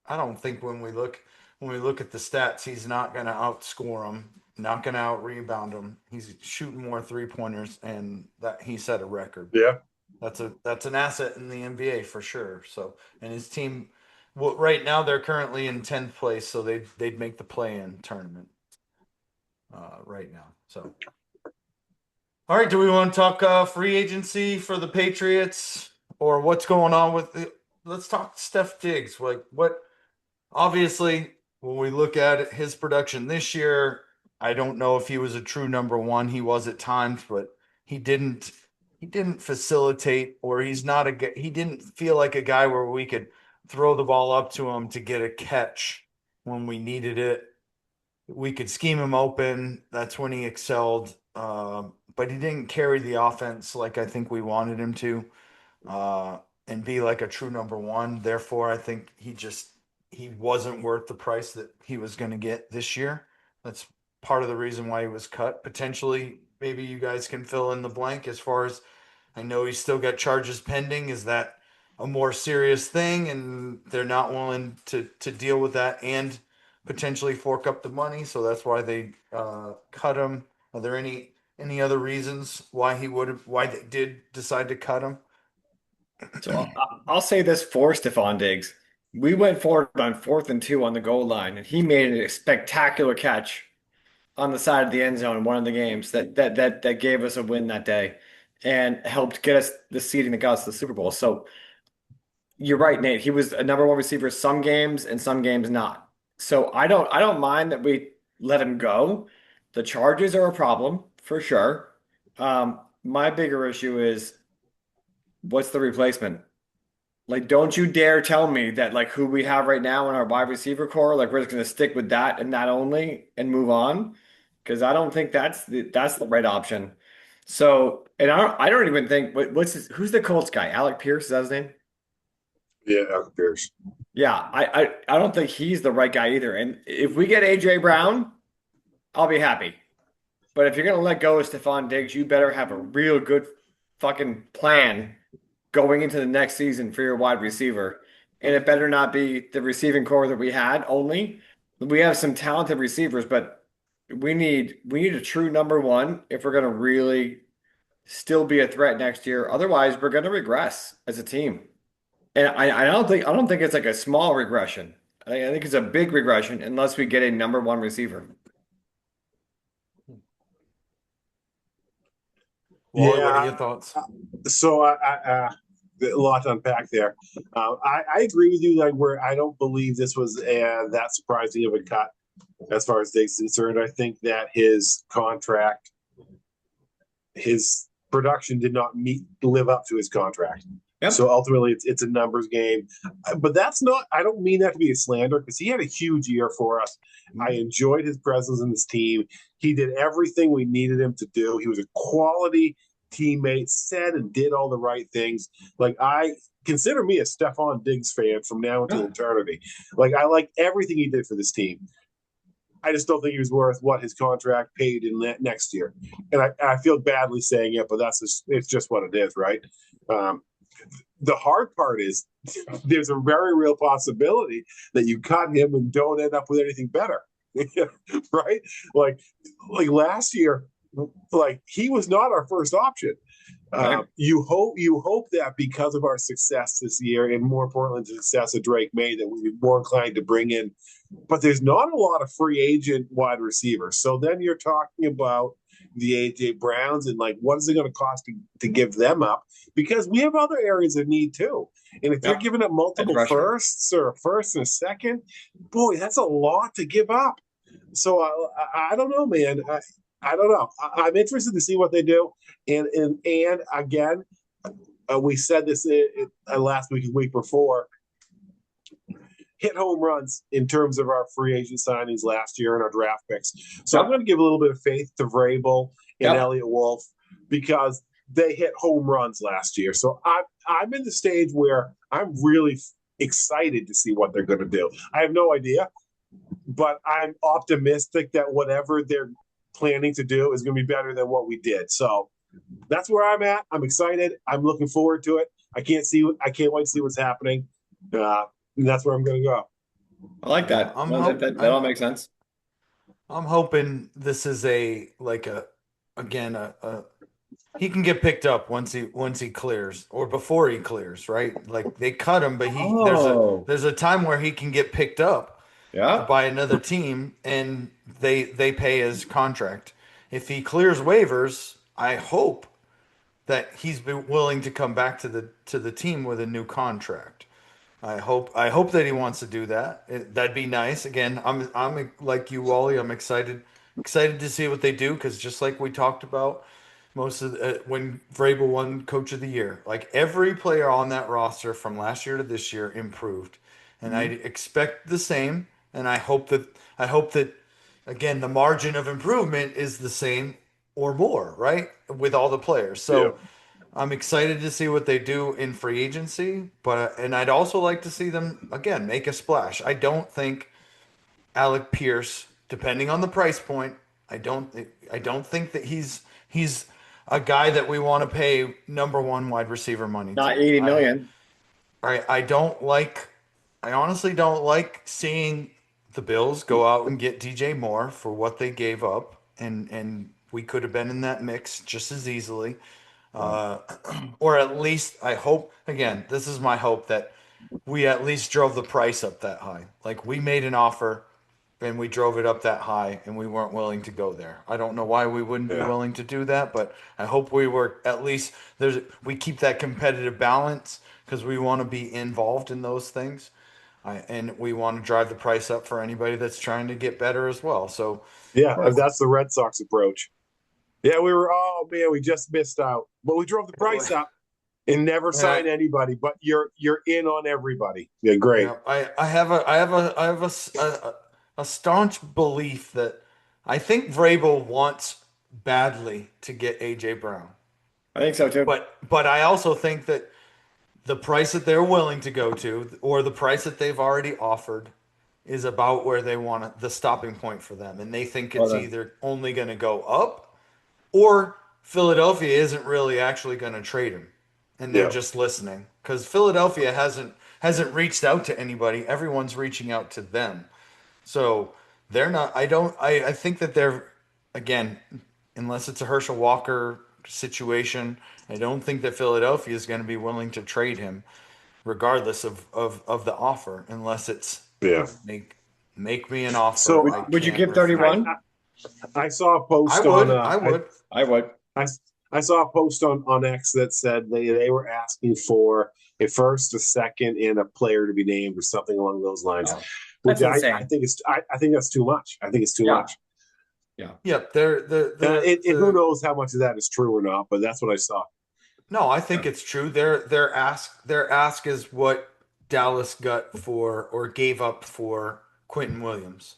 Speaker 2: I don't think when we look at the stats, he's not going to outscore them, not going to out rebound them. He's shooting more 3-pointers, and that he set a record.
Speaker 1: Yeah.
Speaker 2: That's an asset in the NBA for sure. So, and his team, well, right now they're currently in 10th place, so they'd make the play-in tournament right now. So, all right, do we want to talk free agency for the Patriots, or what's going on with the? Let's talk Steph Diggs. Like, what? Obviously, when we look at his production this year, I don't know if he was a true number one. He was at times, but he didn't he didn't facilitate, or he didn't feel like a guy where we could throw the ball up to him to get a catch when we needed it. We could scheme him open. That's when he excelled. But he didn't carry the offense like I think we wanted him to, uh, and be like a true number one. Therefore, I think he wasn't worth the price that he was going to get this year. That's part of the reason why he was cut. Potentially, maybe you guys can fill in the blank as far as I know. He's still got charges pending. Is that a more serious thing, and they're not willing to deal with that and potentially fork up the money? So that's why they cut him. Are there any other reasons why they did decide to cut him?
Speaker 3: So I'll say this for Stephon Diggs. We went forward on 4th and 2 on the goal line, and he made a spectacular catch on the side of the end zone in one of the games that gave us a win that day and helped get us the seeding that got us to the Super Bowl. So you're right, Nate. He was a number one receiver some games and some games not. So I don't mind that we let him go. The charges are a problem for sure. My bigger issue is what's the replacement? Like, don't you dare tell me that like who we have right now in our wide receiver core, like we're just gonna stick with that and that only and move on. Because I don't think that's the right option. So, and I don't even think who's the Colts guy? Alec Pierce, is that his name?
Speaker 1: Yeah, Alec Pierce.
Speaker 3: Yeah, I don't think he's the right guy either. And if we get AJ Brown, I'll be happy. But if you're gonna let go of Stephon Diggs, you better have a real good fucking plan going into the next season for your wide receiver. And it better not be the receiving core that we had only. We have some talented receivers, but we need a true number one if we're gonna really still be a threat next year. Otherwise, we're gonna regress as a team. And I don't think it's like a small regression. I think it's a big regression unless we get a number one receiver.
Speaker 2: Wally, what are
Speaker 1: Yeah.
Speaker 2: your thoughts?
Speaker 1: So a lot to unpack there. I agree with you. Like, where I don't believe this was that surprising of a cut as far as Diggs is concerned. I think that his production did not live up to his contract.
Speaker 3: Yep.
Speaker 1: So ultimately, it's a numbers game. But that's not. I don't mean that to be a slander because he had a huge year for us. I enjoyed his presence in this team. He did everything we needed him to do. He was a quality teammate, said and did all the right things. Like, I consider me a Stephon Diggs fan from now until eternity. Like, I like everything he did for this team. I just don't think he was worth what his contract paid in that next year. And I feel badly saying it, but it's just what it is, right? The hard part is there's a very real possibility that you cut him and don't end up with anything better. Right? Like last year, like he was not our first option.
Speaker 3: Right.
Speaker 1: You hope that because of our success this year, and more importantly, the success of Drake May, that we'd be more inclined to bring in. But there's not a lot of free agent wide receivers. So then you're talking about the AJ Browns and like what is it going to cost to give them up? Because we have other areas of need too. And if you're
Speaker 3: Yep.
Speaker 1: giving up multiple firsts or a first and a second, boy, that's a lot to give up. So I don't know, man. I don't know. I'm interested to see what they do. And again, we said this last week and week before. Hit home runs in terms of our free agent signings last year and our draft picks. So I'm going to give a little bit of faith to Vrabel and Elliott Wolf because they hit home runs last year. So I'm in the stage where I'm really excited to see what they're going to do. I have no idea, but I'm optimistic that whatever they're planning to do is going to be better than what we did. So that's where I'm at. I'm excited. I'm looking forward to it. I can't wait to see what's happening. And that's where I'm going to go.
Speaker 3: I like that. That all makes sense.
Speaker 2: I'm hoping this is he can get picked up once he clears or before he clears, right? Like they cut him, but there's a time where he can get picked up by another team and they pay his contract. If he clears waivers, I hope that he's been willing to come back to the team with a new contract. I hope that he wants to do that. That'd be nice. Again, I'm like you, Wally. I'm excited to see what they do because just like we talked about, when Vrabel won Coach of the Year, like every player on that roster from last year to this year improved, and I expect the same. And I hope that again the margin of improvement is the same or more, right, with all the players. So. I'm excited to see what they do in free agency, and I'd also like to see them again make a splash. I don't think Alec Pierce, depending on the price point, I don't think that he's a guy that we want to pay number one wide receiver money
Speaker 3: Not
Speaker 2: to.
Speaker 3: 80 million.
Speaker 2: I honestly don't like seeing the Bills go out and get DJ Moore for what they gave up, and we could have been in that mix just as easily. Or at least I hope, again, this is my hope that we at least drove the price up that high. Like we made an offer and we drove it up that high and we weren't willing to go there. I don't know why we wouldn't be willing to do that, but I hope we were at least we keep that competitive balance because we want to be involved in those things. And we want to drive the price up for anybody that's trying to get better as well. So
Speaker 1: that's the Red Sox approach. Yeah, we just missed out, but we drove the price up. and never sign anybody, but you're in on everybody. Yeah, great.
Speaker 2: Yeah, I have a staunch belief that I think Vrabel wants badly to get AJ Brown.
Speaker 3: I think so too.
Speaker 2: But I also think that the price that they're willing to go to, or the price that they've already offered, is about where they want the stopping point for them. And they think it's either only going to go up, or Philadelphia isn't really actually going to trade him, and they're just listening because Philadelphia hasn't reached out to anybody. Everyone's reaching out to them, so they're not. I think that they're, again, unless it's a Herschel Walker situation, I don't think that Philadelphia is going to be willing to trade him, regardless of the offer, unless it's make me an offer.
Speaker 1: So
Speaker 3: would you give 31?
Speaker 1: I saw a post
Speaker 2: I would.
Speaker 1: I saw a post on X that said they were asking for a first, a second, and a player to be named or something along those lines.
Speaker 3: Oh,
Speaker 1: which
Speaker 3: that's insane.
Speaker 1: I think that's too much. I think it's too much.
Speaker 3: Yeah.
Speaker 2: Yep.
Speaker 1: Who knows how much of that is true or not, but that's what I saw.
Speaker 2: No, I think it's true. Their ask is what Dallas got for or gave up for Quentin Williams.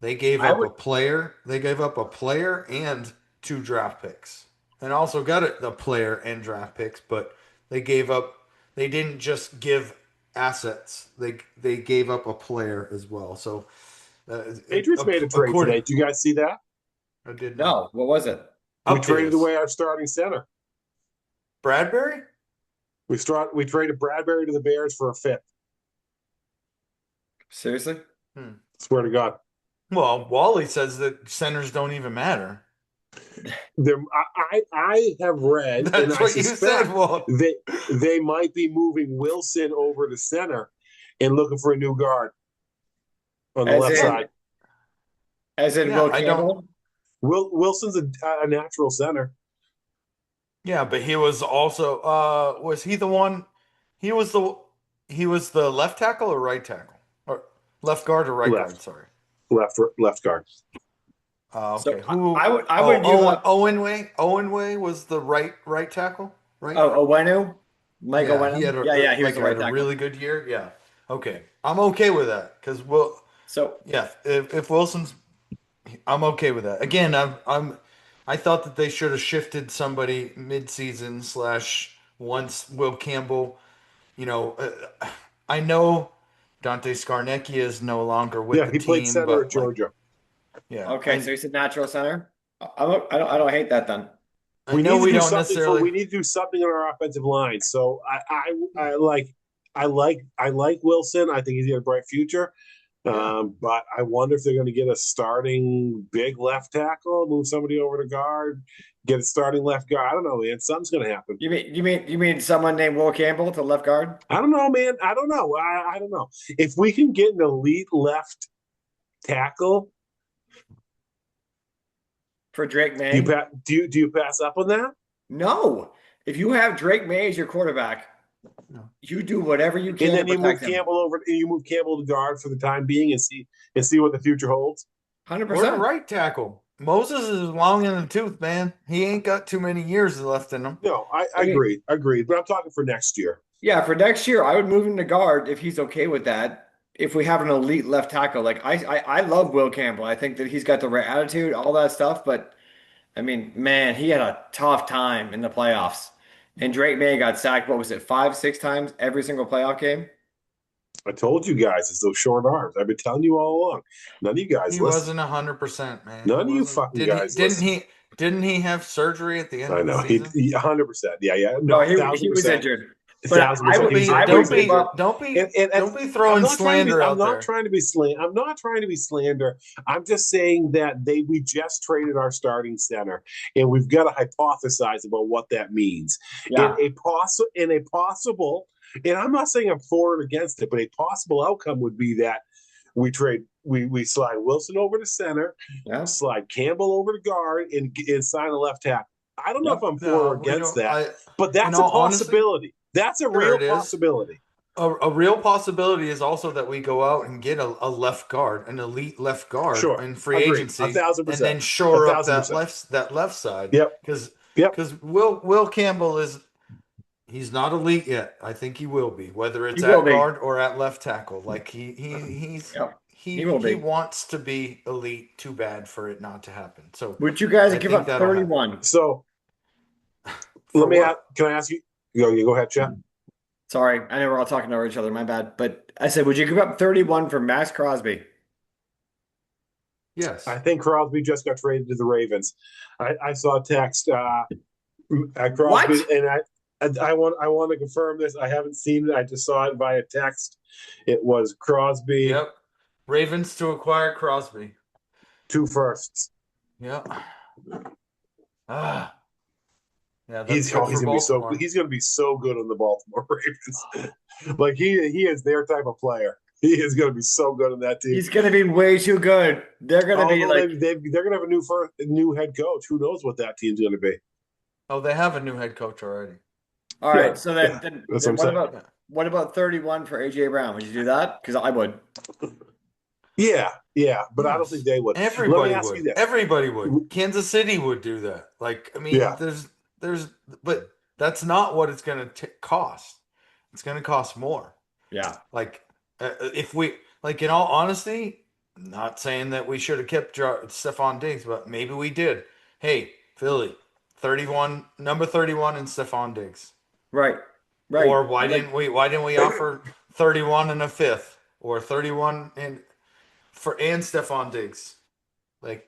Speaker 2: They gave up a player. They gave up a player and 2 draft picks, and also got the player and draft picks. But they gave up. They didn't just give assets. They gave up a player as well. So
Speaker 1: Patriots made a trade today. Did you guys see that?
Speaker 2: I did
Speaker 3: not. No. What was it?
Speaker 1: We traded away our starting center.
Speaker 2: Bradbury?
Speaker 1: We traded Bradbury to the Bears for a 5th.
Speaker 3: Seriously?
Speaker 1: Swear to God.
Speaker 2: Well, Wally says that centers don't even matter.
Speaker 1: I have read,
Speaker 2: That's
Speaker 1: and I
Speaker 2: what you
Speaker 1: suspect
Speaker 2: said, Walt.
Speaker 1: they might be moving Wilson over to center and looking for a new guard on the left side.
Speaker 3: As in Will Campbell?
Speaker 1: Wilson's a natural center.
Speaker 2: Yeah, but he was also was he the one? He was the left tackle or right tackle, or left guard or right guard? Sorry,
Speaker 1: left guard.
Speaker 2: Okay.
Speaker 3: So I would give up.
Speaker 2: Owen Way was the right tackle, right?
Speaker 3: Oh, Owenu? Mike Owenu?
Speaker 2: He was
Speaker 3: the right tackle.
Speaker 2: A really good year. Yeah. Okay. I'm okay with that because if Wilson's, I'm okay with that. Again, I thought that they should have shifted somebody mid-season / once Will Campbell, I know Dante Scarnecchia is no longer with the team.
Speaker 1: Yeah, he played center at Georgia.
Speaker 2: Yeah.
Speaker 3: Okay, so he's a natural center. I don't hate that then.
Speaker 1: We need to do something on our offensive line. So I like Wilson. I think he's got a bright future. But I wonder if they're going to get a starting big left tackle, move somebody over to guard, get a starting left guard. I don't know, man. Something's going to happen.
Speaker 3: You mean someone named Will Campbell to left guard?
Speaker 1: I don't know, man. I don't know. I don't know. If we can get an elite left tackle
Speaker 3: for Drake May,
Speaker 1: do you pass up on that?
Speaker 3: No. If you have Drake May as your quarterback, you do whatever you can.
Speaker 1: And then you move Campbell over. You move Campbell to guard for the time being, and see what the future holds.
Speaker 3: 100%.
Speaker 2: Or right tackle. Moses is long in the tooth, man. He ain't got too many years left in him.
Speaker 1: No, I agree. But I'm talking for next year.
Speaker 3: Yeah, for next year, I would move him to guard if he's okay with that. If we have an elite left tackle, like I love Will Campbell. I think that he's got the right attitude, all that stuff. But I mean, man, he had a tough time in the playoffs. And Drake May got sacked, what was it, 5-6 times every single playoff game?
Speaker 1: I told you guys, it's those short arms. I've been telling you all along. None of you guys
Speaker 2: listen. He wasn't 100%, man.
Speaker 1: None of you fucking guys listen.
Speaker 2: Didn't he have surgery at the end
Speaker 1: of
Speaker 2: the season?
Speaker 1: He 100%. Yeah.
Speaker 3: No, he was injured.
Speaker 2: But don't be throwing slander out there.
Speaker 1: I'm not trying to be slander. I'm just saying that we just traded our starting center, and we've got to hypothesize about what that means.
Speaker 3: Yeah.
Speaker 1: In a possible, and I'm not saying I'm for or against it, but a possible outcome would be that we slide Wilson over to center, slide Campbell over to guard, and sign a left tackle. I don't know if I'm for or against that, but that's a possibility. Honestly, that's a real possibility.
Speaker 2: A real possibility is also that we go out and get a left guard, an elite left guard in free agency,
Speaker 1: 1,000%.
Speaker 2: and then shore up that left side.
Speaker 1: Yep.
Speaker 2: Because Will Campbell is He's not elite yet. I think he will be, whether
Speaker 3: He
Speaker 2: it's
Speaker 3: will
Speaker 2: at
Speaker 3: be.
Speaker 2: guard or at left tackle. Like he's
Speaker 3: Yep. He will
Speaker 2: he
Speaker 3: be.
Speaker 2: wants to be elite. Too bad for it not to happen. So
Speaker 3: Would you guys
Speaker 2: I
Speaker 3: give
Speaker 2: think
Speaker 3: up
Speaker 2: that'll happen.
Speaker 3: 31?
Speaker 1: So
Speaker 2: For what?
Speaker 1: can I ask you? You go ahead, Chet.
Speaker 3: Sorry, I know we're all talking over each other. My bad. But I said, would you give up 31 for Max Crosby?
Speaker 2: Yes.
Speaker 1: I think Crosby just got traded to the Ravens. I saw a text at Crosby,
Speaker 3: What?
Speaker 1: and I want to confirm this. I haven't seen it. I just saw it via text. It was Crosby
Speaker 2: Yep. Ravens to acquire Crosby.
Speaker 1: 2 firsts.
Speaker 2: Yep. Ah. Yeah, that's
Speaker 1: He's
Speaker 2: good for Baltimore.
Speaker 1: he's gonna be so good on the Baltimore Ravens. Like he is their type of player. He is gonna be so good on that team.
Speaker 3: He's going to be way too good. They're going to be
Speaker 1: Although
Speaker 3: like,
Speaker 1: they're gonna have a new head coach. Who knows what that team's gonna be?
Speaker 2: Oh, they have a new head coach already.
Speaker 3: all
Speaker 1: Yeah,
Speaker 3: right. So then,
Speaker 1: yeah,
Speaker 3: then,
Speaker 1: that's
Speaker 3: then
Speaker 1: what I'm saying.
Speaker 3: what about 31 for AJ Brown? Would you do that? Because I would.
Speaker 1: Yeah, but I don't
Speaker 2: Yes.
Speaker 1: think they would. Let
Speaker 2: Everybody
Speaker 1: me ask you
Speaker 2: would.
Speaker 1: this.
Speaker 2: Everybody would. Kansas City would do that. Like, I mean,
Speaker 1: Yeah,
Speaker 2: but that's not what it's going to cost. It's going to cost more.
Speaker 3: Yeah.
Speaker 2: Like, if we, like, in all honesty, not saying that we should have kept Stephon Diggs, but maybe we did. Hey, Philly, 31, number 31 and Stephon Diggs.
Speaker 3: Right. Right.
Speaker 2: Or why
Speaker 3: Like,
Speaker 2: didn't we offer 31 and a fifth or 31 and Stephon Diggs? Like,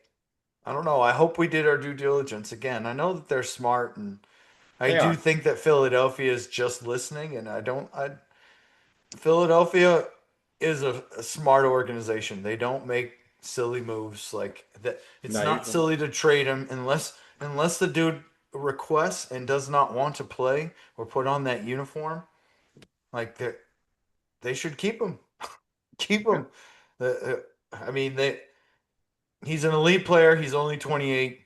Speaker 2: I don't know. I hope we did our due diligence again. I know that they're smart, and I
Speaker 3: they
Speaker 2: do
Speaker 3: are.
Speaker 2: think that Philadelphia is just listening, and Philadelphia is a smart organization. They don't make silly moves like that. It's
Speaker 3: Not
Speaker 2: not
Speaker 3: usually.
Speaker 2: silly to trade him unless the dude requests and does not want to play or put on that uniform. Like they should keep him. Keep
Speaker 3: Yeah.
Speaker 2: him. I mean, he's an elite player. He's only 28.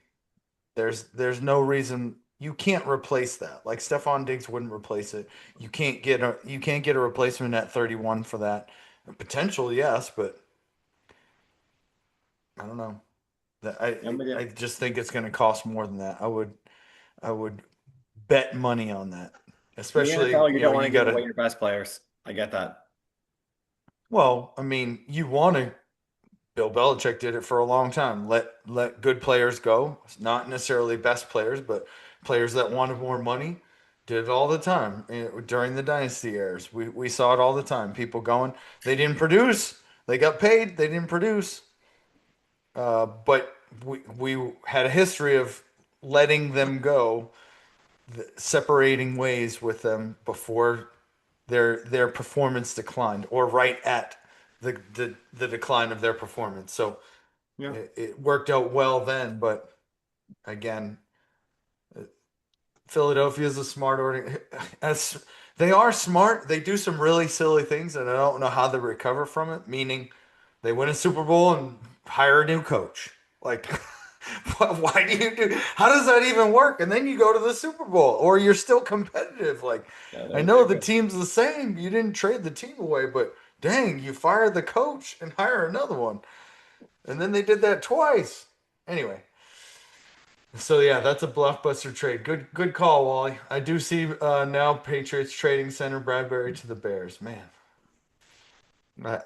Speaker 2: There's no reason you can't replace that. Like Stephon Diggs wouldn't replace it. You can't get a replacement at 31 for that. Potential, yes, but I don't know. That
Speaker 3: I'm with you.
Speaker 2: I just think it's going to cost more than that. I would bet money on that.
Speaker 3: In the
Speaker 2: Especially,
Speaker 3: NFL, you don't want
Speaker 2: you
Speaker 3: to give
Speaker 2: got
Speaker 3: away
Speaker 2: to.
Speaker 3: your best players. I get that.
Speaker 2: Well, I mean, you want to. Bill Belichick did it for a long time. Let good players go. Not necessarily best players, but players that wanted more money. Did it all the time during the dynasty years. We saw it all the time. People going, they didn't produce. They got paid. They didn't produce. But we had a history of letting them go, separating ways with them before their performance declined, or right at the decline of their performance. So
Speaker 3: Yeah.
Speaker 2: it worked out well then, but again, Philadelphia is a smart order. As they are smart, they do some really silly things, and I don't know how they recover from it. Meaning, they win a Super Bowl and hire a new coach. Like, why do you do? How does that even work? And then you go to the Super Bowl, or you're still competitive. Like,
Speaker 3: Yeah,
Speaker 2: I
Speaker 3: they're
Speaker 2: know the
Speaker 3: good.
Speaker 2: team's the same. You didn't trade the team away, but dang, you fired the coach and hire another one. And then they did that twice. Anyway, so yeah, that's a bluffbuster trade. Good call, Wally. I do see now Patriots trading center Bradbury to the Bears. Man, I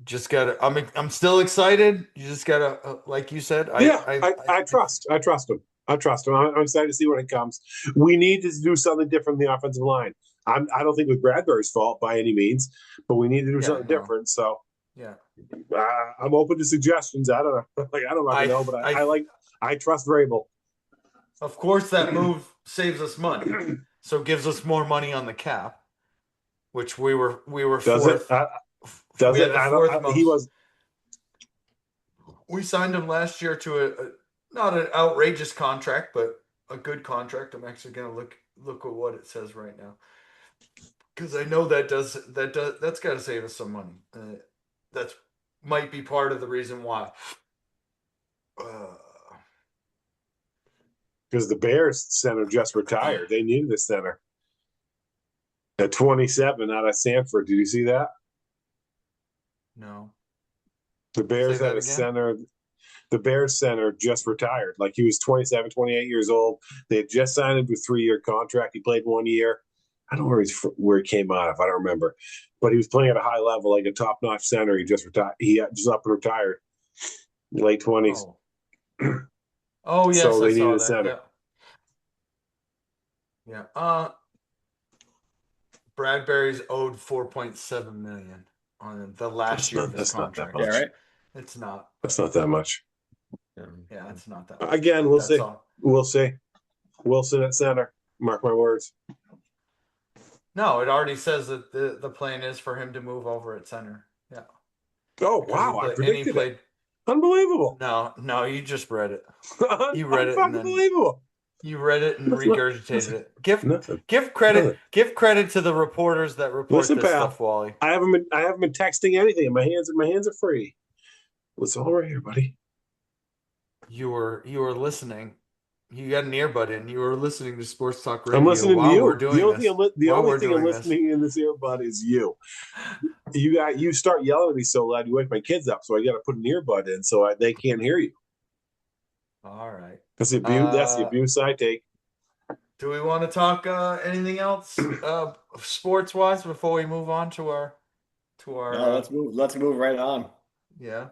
Speaker 2: just gotta. I'm still excited. You just gotta, like you said.
Speaker 1: yeah. I trust him. I trust him. I'm excited to see when it comes. We need to do something different in the offensive line. I don't think it was Bradbury's fault by any means, but we need to do
Speaker 2: Yeah,
Speaker 1: something
Speaker 2: no,
Speaker 1: different. So
Speaker 2: yeah.
Speaker 1: I'm open to suggestions. I don't know. Like I don't fucking
Speaker 2: I
Speaker 1: know, but
Speaker 2: I
Speaker 1: I trust Vrabel.
Speaker 2: Of course that move saves us money, so gives us more money on the cap, which we were
Speaker 1: Does it?
Speaker 2: fourth.
Speaker 1: Does
Speaker 2: We had
Speaker 1: it?
Speaker 2: the
Speaker 1: I don't.
Speaker 2: fourth
Speaker 1: He
Speaker 2: most.
Speaker 1: was.
Speaker 2: We signed him last year to a not an outrageous contract, but a good contract. I'm actually gonna look at what it says right now because I know that's got to save us some money. That's might be part of the reason why. Uh,
Speaker 1: Because the Bears center just retired. They needed a center. At 27 out of Sanford. Did you see that?
Speaker 2: no,
Speaker 1: The
Speaker 2: say
Speaker 1: Bears had
Speaker 2: that
Speaker 1: a
Speaker 2: again.
Speaker 1: center. The Bears center just retired. Like he was 27, 28 years old. They had just signed him to a 3-year contract. He played 1 year. I don't know where he came out of. I don't remember, but he was playing at a high level, like a top-notch center. He just retired. He just up and retired, late 20s.
Speaker 2: Oh, oh yes,
Speaker 1: So
Speaker 2: I
Speaker 1: they
Speaker 2: saw
Speaker 1: needed a
Speaker 2: that.
Speaker 1: center.
Speaker 2: Yeah, yeah. Bradbury's owed 4.7 million on the last year of his
Speaker 1: That's not that
Speaker 2: contract.
Speaker 3: Yeah,
Speaker 1: much.
Speaker 3: right.
Speaker 2: It's not.
Speaker 1: That's not that much.
Speaker 2: Yeah, it's not that much.
Speaker 1: Again,
Speaker 2: But
Speaker 1: we'll
Speaker 2: that's
Speaker 1: see.
Speaker 2: all.
Speaker 1: We'll see. Wilson at center. Mark my words.
Speaker 2: No, it already says that the plan is for him to move over at center. Yeah,
Speaker 1: Oh
Speaker 2: because he
Speaker 1: wow! I
Speaker 2: played and he
Speaker 1: predicted it.
Speaker 2: played.
Speaker 1: Unbelievable.
Speaker 2: No, you just read it. You read it and
Speaker 1: Unfucking
Speaker 2: then
Speaker 1: believable.
Speaker 2: you read it and
Speaker 1: That's not
Speaker 2: regurgitated
Speaker 1: nothing.
Speaker 2: it. Give
Speaker 1: Nothing.
Speaker 2: give credit
Speaker 1: Nothing.
Speaker 2: give credit to the reporters that report
Speaker 1: Listen,
Speaker 2: this
Speaker 1: pal.
Speaker 2: stuff, Wally.
Speaker 1: I haven't been texting anything. My hands are free. It's all right here, buddy.
Speaker 2: You were listening. You got an earbud in. You were listening to Sports Talk
Speaker 1: I'm
Speaker 2: Radio
Speaker 1: listening to
Speaker 2: while we're
Speaker 1: you. The
Speaker 2: doing
Speaker 1: only thing
Speaker 2: this.
Speaker 1: the
Speaker 2: While
Speaker 1: only
Speaker 2: we're
Speaker 1: thing I'm
Speaker 2: doing this.
Speaker 1: listening in this earbud is you. You start yelling at me so loud you wake my kids up, so I got to put an earbud in so they can't hear you.
Speaker 2: All right.
Speaker 1: That's the abuse. That's the abuse I take.
Speaker 2: Do we want to talk anything else sports wise before we move on to our
Speaker 3: No, let's move. Let's move right on.
Speaker 2: yeah.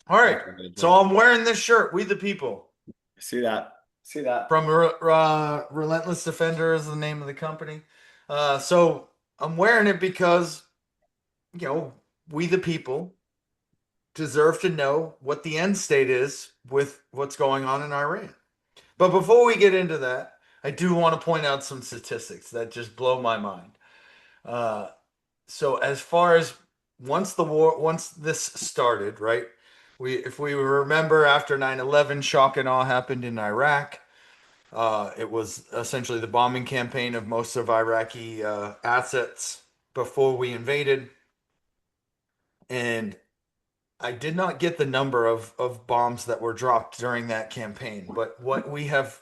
Speaker 2: All right.
Speaker 3: That's what I'm
Speaker 2: So
Speaker 3: gonna
Speaker 2: I'm wearing this shirt, We the People.
Speaker 3: do. See that? See that?
Speaker 2: From Relentless Defender is the name of the company. So I'm wearing it because, we the people deserve to know what the end state is with what's going on in Iran. But before we get into that, I do want to point out some statistics that just blow my mind. Uh, so as far as once this started, right? If we remember after 9/11, shock and awe happened in Iraq. It was essentially the bombing campaign of most of Iraqi assets before we invaded. And I did not get the number of bombs that were dropped during that campaign, but what we have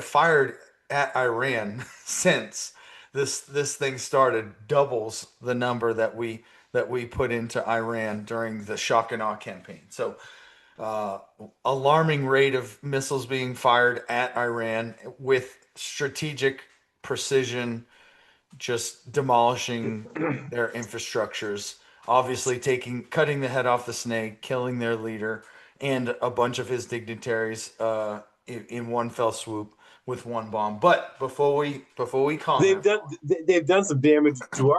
Speaker 2: fired at Iran since this thing started doubles the number that we put into Iran during the shock and awe campaign. So uh, alarming rate of missiles being fired at Iran with strategic precision, just demolishing their infrastructures, obviously cutting the head off the snake, killing their leader and a bunch of his dignitaries in one fell swoop with one bomb. But before we comment,
Speaker 1: They've done some damage to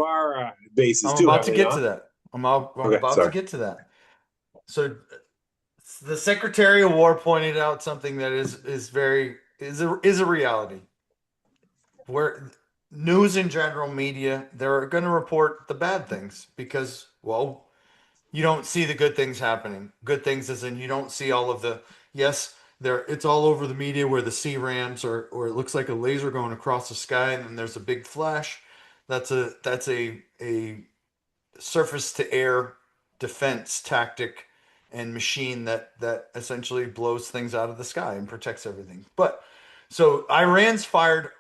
Speaker 1: our bases
Speaker 2: I'm
Speaker 1: too,
Speaker 2: about
Speaker 1: have
Speaker 2: to
Speaker 1: they
Speaker 2: get to
Speaker 1: not?
Speaker 2: that. I'm
Speaker 1: Okay,
Speaker 2: about to
Speaker 1: sorry.
Speaker 2: get to that. So the Secretary of War pointed out something that is a reality. Where news in general, media, they're going to report the bad things because, well, you don't see the good things happening. Good things as in you don't see all of the, yes, there it's all over the media where the sea rams or it looks like a laser going across the sky and then there's a big flash. That's a surface to air defense tactic and machine that essentially blows things out of the sky and protects everything. But so Iran's fired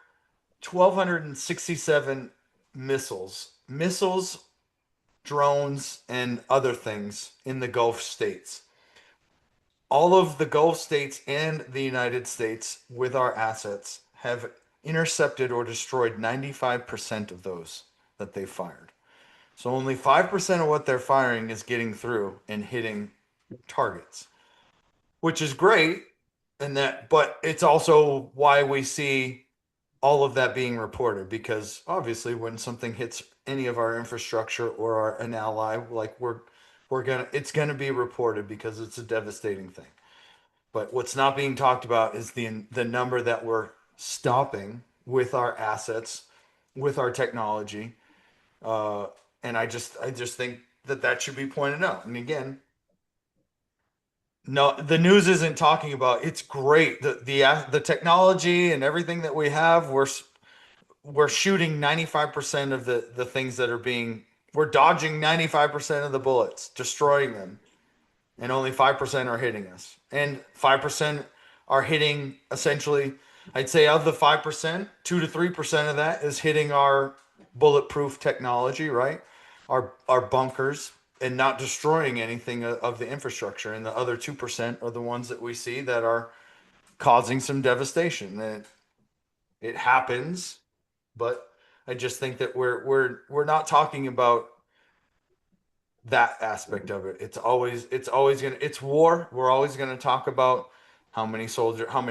Speaker 2: 1,267 missiles, drones, and other things in the Gulf states. All of the Gulf states and the United States, with our assets, have intercepted or destroyed 95% of those that they fired. So only 5% of what they're firing is getting through and hitting targets, which is great. But it's also why we see all of that being reported because obviously when something hits any of our infrastructure or an ally, like it's gonna be reported because it's a devastating thing. But what's not being talked about is the number that we're stopping with our assets, with our technology, uh, and I just think that should be pointed out. And again, no, the news isn't talking about. It's great the technology and everything that we have. We're shooting 95% of the things that are being we're dodging 95% of the bullets, destroying them, and only 5% are hitting us. And 5% are hitting essentially, I'd say of the 5%, 2 to 3% of that is hitting our bulletproof technology, right? Our bunkers and not destroying anything of the infrastructure. And the other 2% are the ones that we see that are causing some devastation. It happens, but I just think that we're not talking about that aspect of it. It's always gonna it's war. We're always gonna talk about how many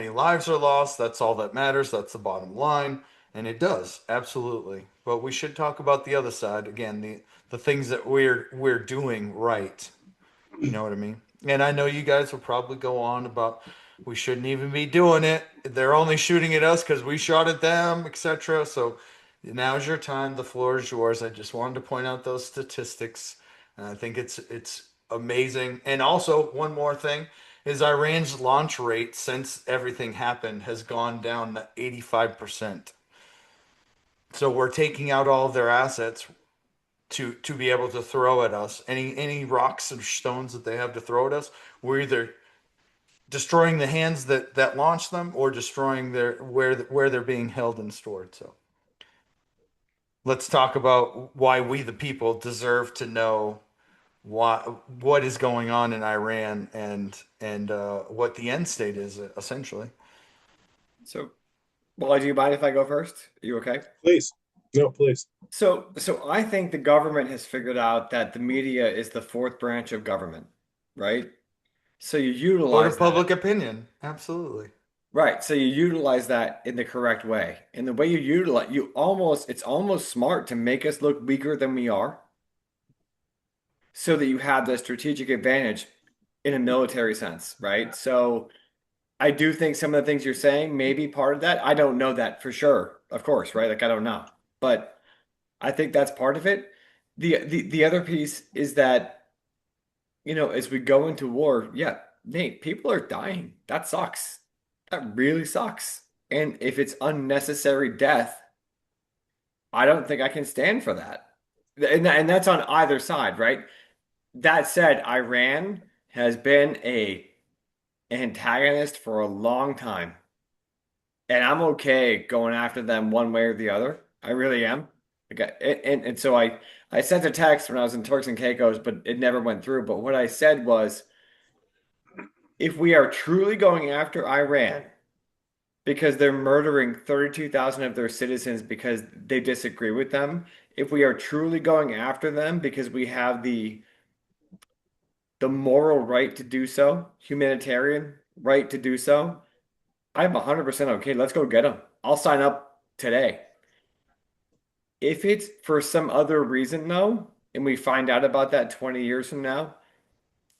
Speaker 2: lives are lost. That's all that matters. That's the bottom line. And it does, absolutely. But we should talk about the other side again, the things that we're doing right. You know what I mean? And I know you guys will probably go on about we shouldn't even be doing it. They're only shooting at us because we shot at them, etc. So now's your time. The floor is yours. I just wanted to point out those statistics. And I think it's amazing. And also one more thing is Iran's launch rate since everything happened has gone down to 85%. So we're taking out all of their assets to be able to throw at us. Any rocks and stones that they have to throw at us, we're either destroying the hands that launch them or destroying their where they're being held and stored. So let's talk about why we the people deserve to know what is going on in Iran and what the end state is essentially.
Speaker 3: So, well, do you mind if I go first? Are you okay?
Speaker 1: Please. No, please.
Speaker 3: So I think the government has figured out that the media is the fourth branch of government, right? So you
Speaker 2: Or to
Speaker 3: utilize that.
Speaker 2: public opinion. Absolutely.
Speaker 3: Right. So you utilize that in the correct way. And the way you utilize it's almost smart to make us look weaker than we are so that you have the strategic advantage in a military sense, right? So I do think some of the things you're saying may be part of that. I don't know that for sure, of course, right? Like I don't know. But I think that's part of it. The other piece is that, as we go into war, yeah, Nate, people are dying. That sucks. That really sucks. And if it's unnecessary death, I don't think I can stand for that. And that's on either side, right? That said, Iran has been a antagonist for a long time. And I'm okay going after them one way or the other. I really am. Like, and so I sent a text when I was in Turks and Caicos, but it never went through. But what I said was, if we are truly going after Iran because they're murdering 32,000 of their citizens because they disagree with them, if we are truly going after them because we have the moral right to do so, humanitarian right to do so, I'm 100% okay. Let's go get them. I'll sign up today. If it's for some other reason, though, and we find out about that 20 years from now,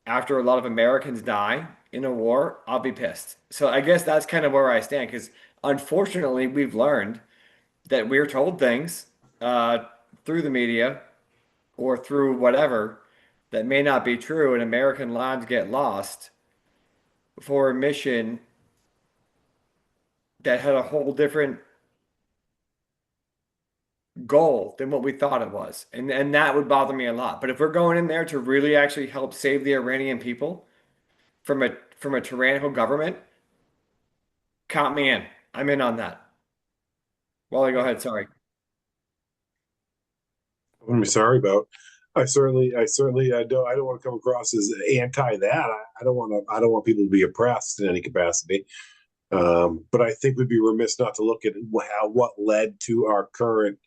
Speaker 3: after a lot of Americans die in a war, I'll be pissed. So I guess that's kind of where I stand because unfortunately, we've learned that we're told things through the media or through whatever that may not be true, and American lives get lost for a mission that had a whole different goal than what we thought it was. And that would bother me a lot. But if we're going in there to really actually help save the Iranian people from a tyrannical government, count me in. I'm in on that. Wally, go ahead. Sorry.
Speaker 1: I'm sorry about. I certainly I don't want to come across as anti that. I don't want people to be oppressed in any capacity. But I think we'd be remiss not to look at what led to our current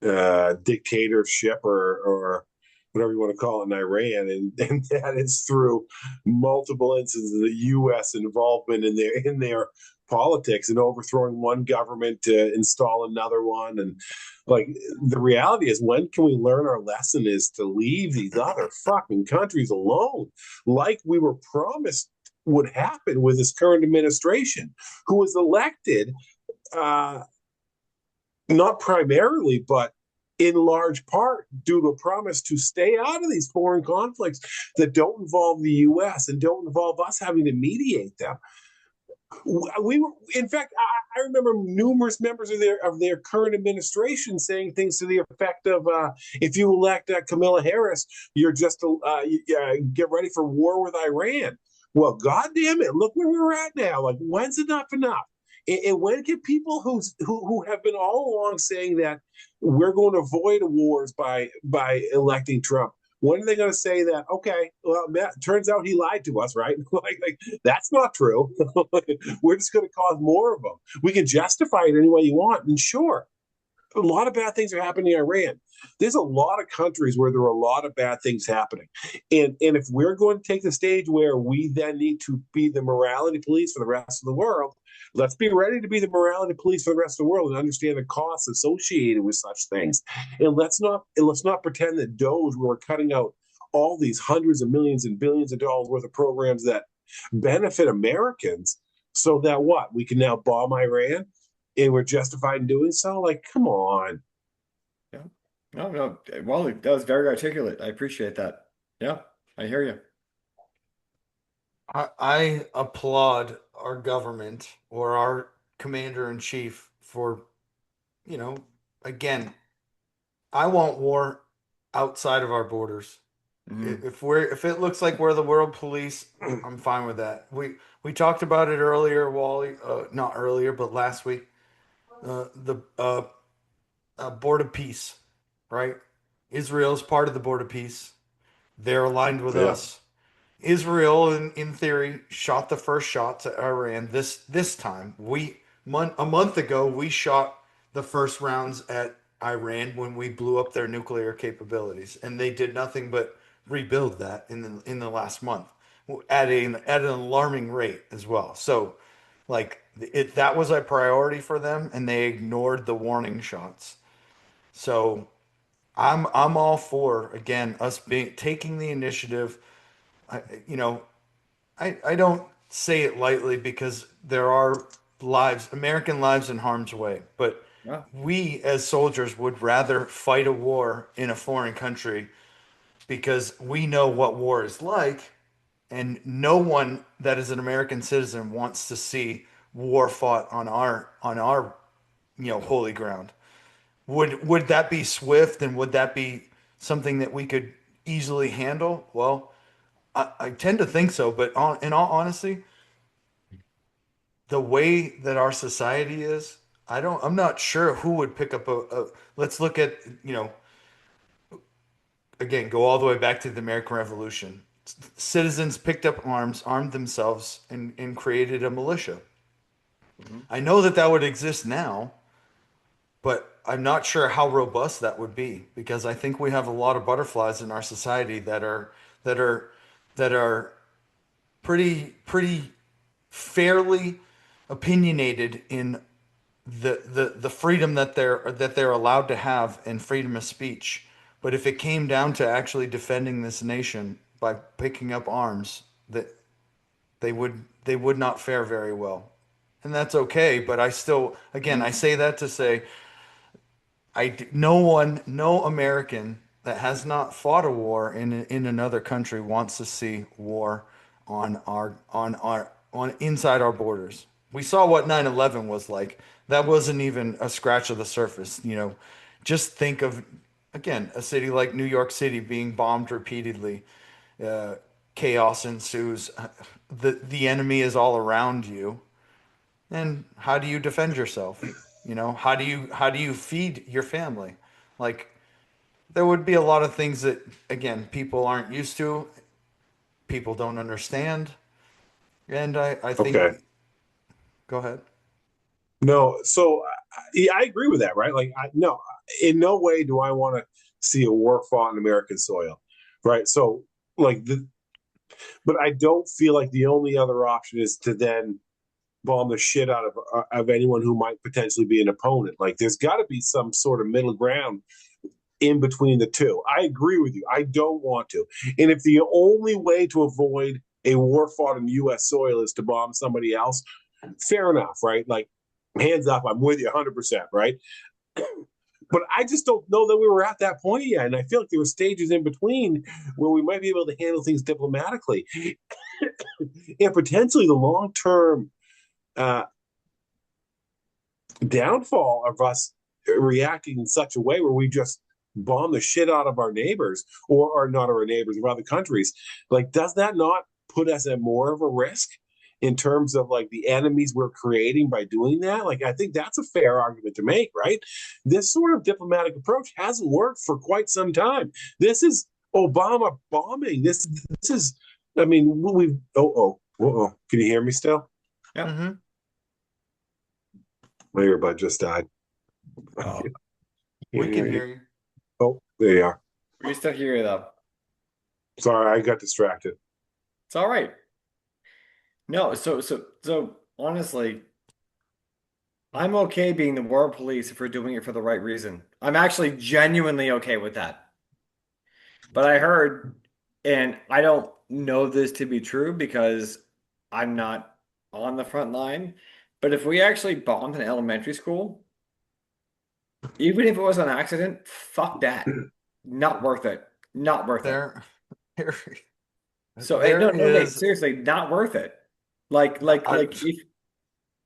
Speaker 1: dictatorship or whatever you want to call it in Iran, and that is through multiple instances of the U.S. involvement in their politics and overthrowing one government to install another one. And like the reality is, when can we learn our lesson is to leave these other fucking countries alone, like we were promised would happen with this current administration, who was elected not primarily, but in large part due to a promise to stay out of these foreign conflicts that don't involve the U.S. and don't involve us having to mediate them. We were, in fact, I remember numerous members of their current administration saying things to the effect of, "If you elect Kamala Harris, you're just get ready for war with Iran." Well, goddamn it, look where we're at now. Like, when's enough enough? And when can people who have been all along saying that we're going to avoid wars by electing Trump? When are they going to say that? Okay, well, Matt, turns out he lied to us, right? Like that's not true. We're just going to cause more of them. We can justify it any way you want, and sure, a lot of bad things are happening in Iran. There's a lot of countries where there are a lot of bad things happening. And if we're going to take the stage where we then need to be the morality police for the rest of the world, let's be ready to be the morality police for the rest of the world and understand the costs associated with such things. And let's not pretend that Doge, where we're cutting out all these hundreds of millions and billions of dollars worth of programs that benefit Americans, so that what? We can now bomb Iran and we're justified in doing so? Like, come on.
Speaker 3: Yeah. No, no. Well, that was very articulate. I appreciate that. Yeah, I hear you.
Speaker 2: I applaud our government or our commander in chief for, you know, again, I want war outside of our borders.
Speaker 3: Mhm.
Speaker 2: If it looks like we're the world police, I'm fine with that. We talked about it earlier, Wally. Not earlier, but last week. The Board of Peace, right? Israel's part of the Board of Peace. They're aligned with
Speaker 1: Yeah.
Speaker 2: us. Israel, in theory, shot the first shots at Iran. This time, a month ago, we shot the first rounds at Iran when we blew up their nuclear capabilities, and they did nothing but rebuild that in the last month at an alarming rate as well. So, like that was a priority for them, and they ignored the warning shots. So I'm all for again us being taking the initiative. I, you know, I don't say it lightly because there are lives, American lives in harm's way. But
Speaker 3: Yeah.
Speaker 2: we as soldiers would rather fight a war in a foreign country because we know what war is like, and no one that is an American citizen wants to see war fought on our holy ground. Would that be swift and would that be something that we could easily handle? Well, I tend to think so, but in all honesty, the way that our society is, I'm not sure who would pick up let's look at, again, go all the way back to the American Revolution. Citizens picked up arms, armed themselves, and created a militia.
Speaker 3: Mhm.
Speaker 2: I know that that would exist now, but I'm not sure how robust that would be because I think we have a lot of butterflies in our society that are that are pretty fairly opinionated in the freedom that they're allowed to have and freedom of speech. But if it came down to actually defending this nation by picking up arms, that they would not fare very well. And that's okay, but I still, again, I say that to say no American that has not fought a war in another country wants to see war on inside our borders. We saw what 9/11 was like. That wasn't even a scratch of the surface. Just think of again a city like New York City being bombed repeatedly. Uh, Chaos ensues. The enemy is all around you, and how do you defend yourself? How do you feed your family? Like there would be a lot of things that again people aren't used to, people don't understand, and I
Speaker 1: Okay.
Speaker 2: think go ahead.
Speaker 1: No, so yeah, I agree with that, right? Like, no, in no way do I want to see a war fought on American soil, right? So, like, but I don't feel like the only other option is to then bomb the shit out of anyone who might potentially be an opponent. Like, there's got to be some sort of middle ground in between the two. I agree with you. I don't want to. And if the only way to avoid a war fought on U.S. soil is to bomb somebody else, fair enough, right? Like, hands up, I'm with you 100%, right? But I just don't know that we were at that point yet. And I feel like there were stages in between where we might be able to handle things diplomatically. And potentially the long term uh, downfall of us reacting in such a way where we just bomb the shit out of our neighbors or not our neighbors of other countries. Like, does that not put us at more of a risk in terms of like the enemies we're creating by doing that? Like, I think that's a fair argument to make, right? This sort of diplomatic approach hasn't worked for quite some time. This is Obama bombing. This is. I mean, we've. Oh. Can you hear me still?
Speaker 3: Yep.
Speaker 2: Hmm.
Speaker 1: My earbud just died. I
Speaker 3: Oh,
Speaker 2: We
Speaker 1: can't
Speaker 2: can
Speaker 1: hear you.
Speaker 2: hear you.
Speaker 1: Oh, there you are.
Speaker 3: we still hear you though.
Speaker 1: Sorry, I got distracted.
Speaker 3: It's all right. No, so honestly, I'm okay being the world police if we're doing it for the right reason. I'm actually genuinely okay with that. But I heard, and I don't know this to be true because I'm not on the front line, but if we actually bombed an elementary school, even if it was an accident, fuck that. Not worth it. Not worth it.
Speaker 2: There, there,
Speaker 3: So,
Speaker 2: there
Speaker 3: no, Nate,
Speaker 2: is.
Speaker 3: seriously, not worth it. Like, like,
Speaker 2: I,
Speaker 3: like, if,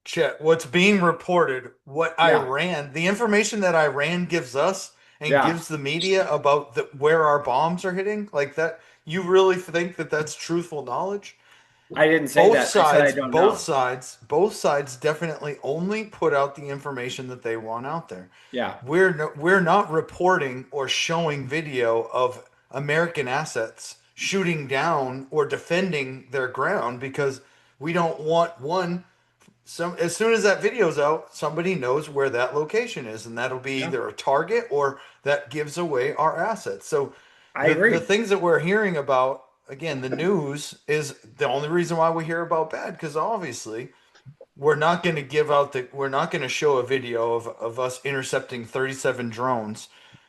Speaker 2: Chet, what's being reported, what
Speaker 3: yeah,
Speaker 2: Iran, the information that Iran gives us and
Speaker 3: yeah.
Speaker 2: gives the media about where our bombs are hitting, like that, you really think that that's truthful knowledge?
Speaker 3: I didn't say
Speaker 2: Both
Speaker 3: that. I said I
Speaker 2: sides,
Speaker 3: don't
Speaker 2: both
Speaker 3: know.
Speaker 2: sides, both sides definitely only put out the information that they want out there.
Speaker 3: Yeah,
Speaker 2: We're not reporting or showing video of American assets shooting down or defending their ground because we don't want one as soon as that video's out, somebody knows where that location is, and that'll be
Speaker 3: yeah.
Speaker 2: either a target or that gives away our assets. So
Speaker 3: I
Speaker 2: the
Speaker 3: agree.
Speaker 2: things that we're hearing about, again, the news is the only reason why we hear about bad, because obviously we're not going to show a video of us intercepting 37 drones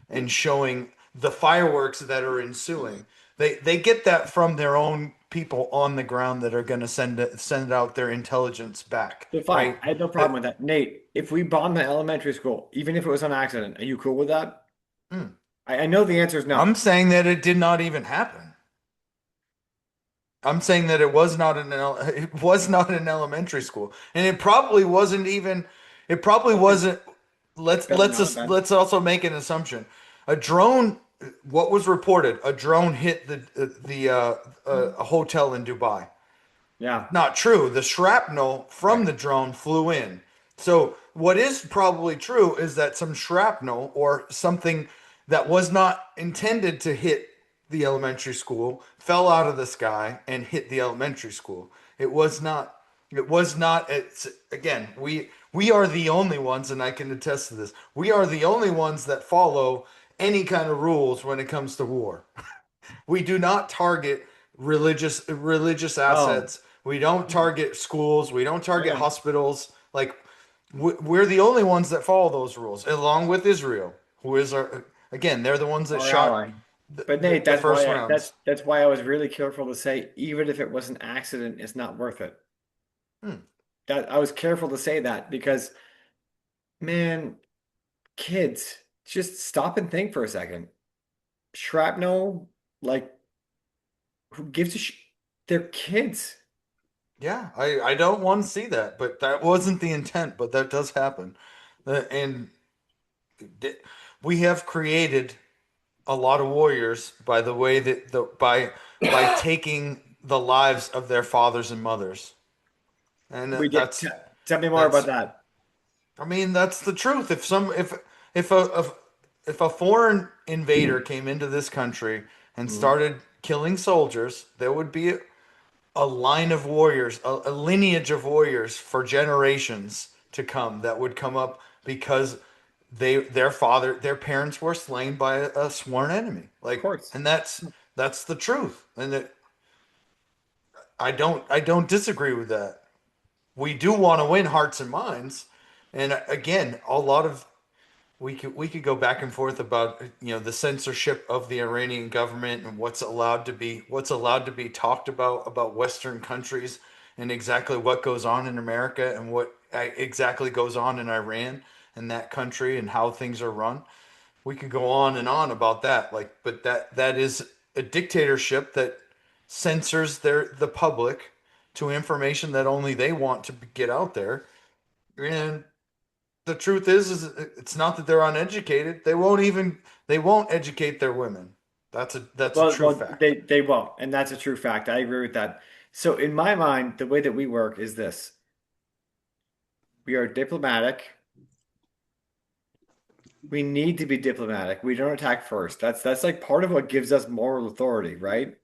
Speaker 2: and showing the fireworks that are ensuing. They get that from their own people on the ground that are going to send out their intelligence back,
Speaker 3: So fine,
Speaker 2: right?
Speaker 3: I had no
Speaker 2: Uh,
Speaker 3: problem with that. Nate, if we bombed the elementary school, even if it was an accident, are you cool with that?
Speaker 2: hmm.
Speaker 3: I know the answer is no.
Speaker 2: I'm saying that it did not even happen. I'm saying that it was not it was not an elementary school, and it probably wasn't even. It probably
Speaker 3: Okay,
Speaker 2: wasn't.
Speaker 3: better not then.
Speaker 2: Let's also make an assumption. A drone. What was reported? A drone hit a hotel in Dubai.
Speaker 3: Yeah,
Speaker 2: Not true. The shrapnel from
Speaker 3: right.
Speaker 2: the drone flew in. So, what is probably true is that some shrapnel or something that was not intended to hit the elementary school fell out of the sky and hit the elementary school. It was not. It was not. It's again. We are the only ones, and I can attest to this. We are the only ones that follow any kind of rules when it comes to war. We do not target religious
Speaker 3: Oh,
Speaker 2: assets. We don't target schools. We don't target
Speaker 3: okay.
Speaker 2: hospitals. Like we're the only ones that follow those rules, along with Israel, who is our again. They're the ones that
Speaker 3: Our
Speaker 2: shot
Speaker 3: ally. But Nate,
Speaker 2: the
Speaker 3: that's
Speaker 2: first
Speaker 3: why
Speaker 2: rounds.
Speaker 3: that's why I was really careful to say even if it was an accident, it's not worth it.
Speaker 2: Hmm.
Speaker 3: That I was careful to say that because man, kids, just stop and think for a second. Shrapnel, like who gives a sh they're kids.
Speaker 2: Yeah, I don't want to see that, but that wasn't the intent. But that does happen, and we have created a lot of warriors by the way that by taking the lives of their fathers and mothers. And
Speaker 3: We get tell me more about
Speaker 2: that's
Speaker 3: that.
Speaker 2: I mean that's the truth. If if a foreign invader came into this country and
Speaker 3: Mhm.
Speaker 2: started killing soldiers, there would be a line of warriors, a lineage of warriors for generations to come that would come up because their parents were slain by a sworn enemy.
Speaker 3: Of
Speaker 2: Like,
Speaker 3: course.
Speaker 2: and that's the truth. And I don't disagree with that. We do want to win hearts and minds. And again, a lot of we could go back and forth about the censorship of the Iranian government and what's allowed to be talked about Western countries and exactly what goes on in America and what exactly goes on in Iran and that country and how things are run. We could go on and on about that. Like, but that is a dictatorship that censors the public to information that only they want to get out there. And the truth is it's not that they're uneducated. They won't educate their women. That's a true
Speaker 3: Well,
Speaker 2: fact.
Speaker 3: they won't, and that's a true fact. I agree with that. So in my mind, the way that we work is this. We are diplomatic. we need to be diplomatic. We don't attack first. That's like part of what gives us moral authority, right?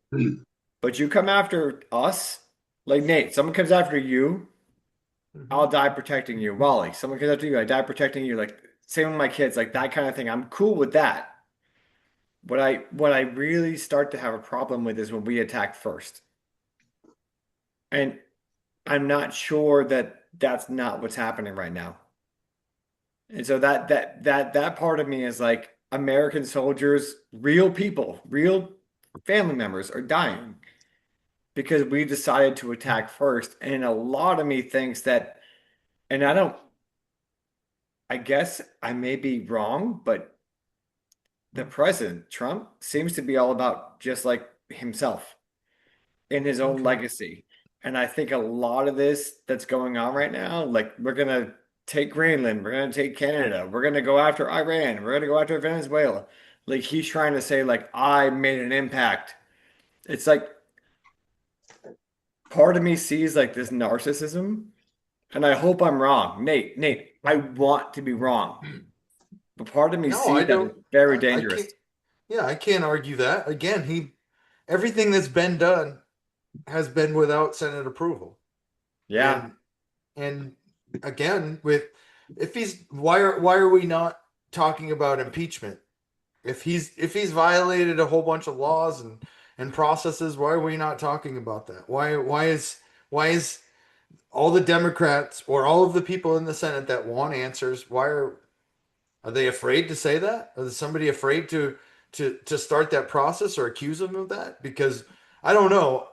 Speaker 3: But you come after us, like Nate, someone comes after you, I'll
Speaker 2: Mhm.
Speaker 3: die protecting you. Wally, someone comes after you, I die protecting you. Like same with my kids, like that kind of thing. I'm cool with that. What I really start to have a problem with is when we attack first. And I'm not sure that that's not what's happening right now. And so that part of me is like American soldiers, real people, real family members are dying because we decided to attack first. And a lot of me thinks that, and I guess I may be wrong, but the president, Trump, seems to be all about just like himself in his own
Speaker 2: Okay.
Speaker 3: legacy. And I think a lot of this that's going on right now, like we're gonna take Greenland, we're gonna take Canada, we're gonna go after Iran, we're gonna go after Venezuela. Like he's trying to say, like, I made an impact. It's like part of me sees like this narcissism, and I hope I'm wrong. Nate, I want to be wrong. But part of me
Speaker 2: No, I
Speaker 3: sees that
Speaker 2: don't.
Speaker 3: it's very
Speaker 2: I
Speaker 3: dangerous.
Speaker 2: can't. Yeah, I can't argue that. Again, everything that's been done has been without Senate approval.
Speaker 3: Yeah.
Speaker 2: And and again, with if he's why are we not talking about impeachment? If he's violated a whole bunch of laws and processes, why are we not talking about that? Why is all the Democrats or all of the people in the Senate that want answers, are they afraid to say that? Is somebody afraid to start that process or accuse them of that? Because I don't know.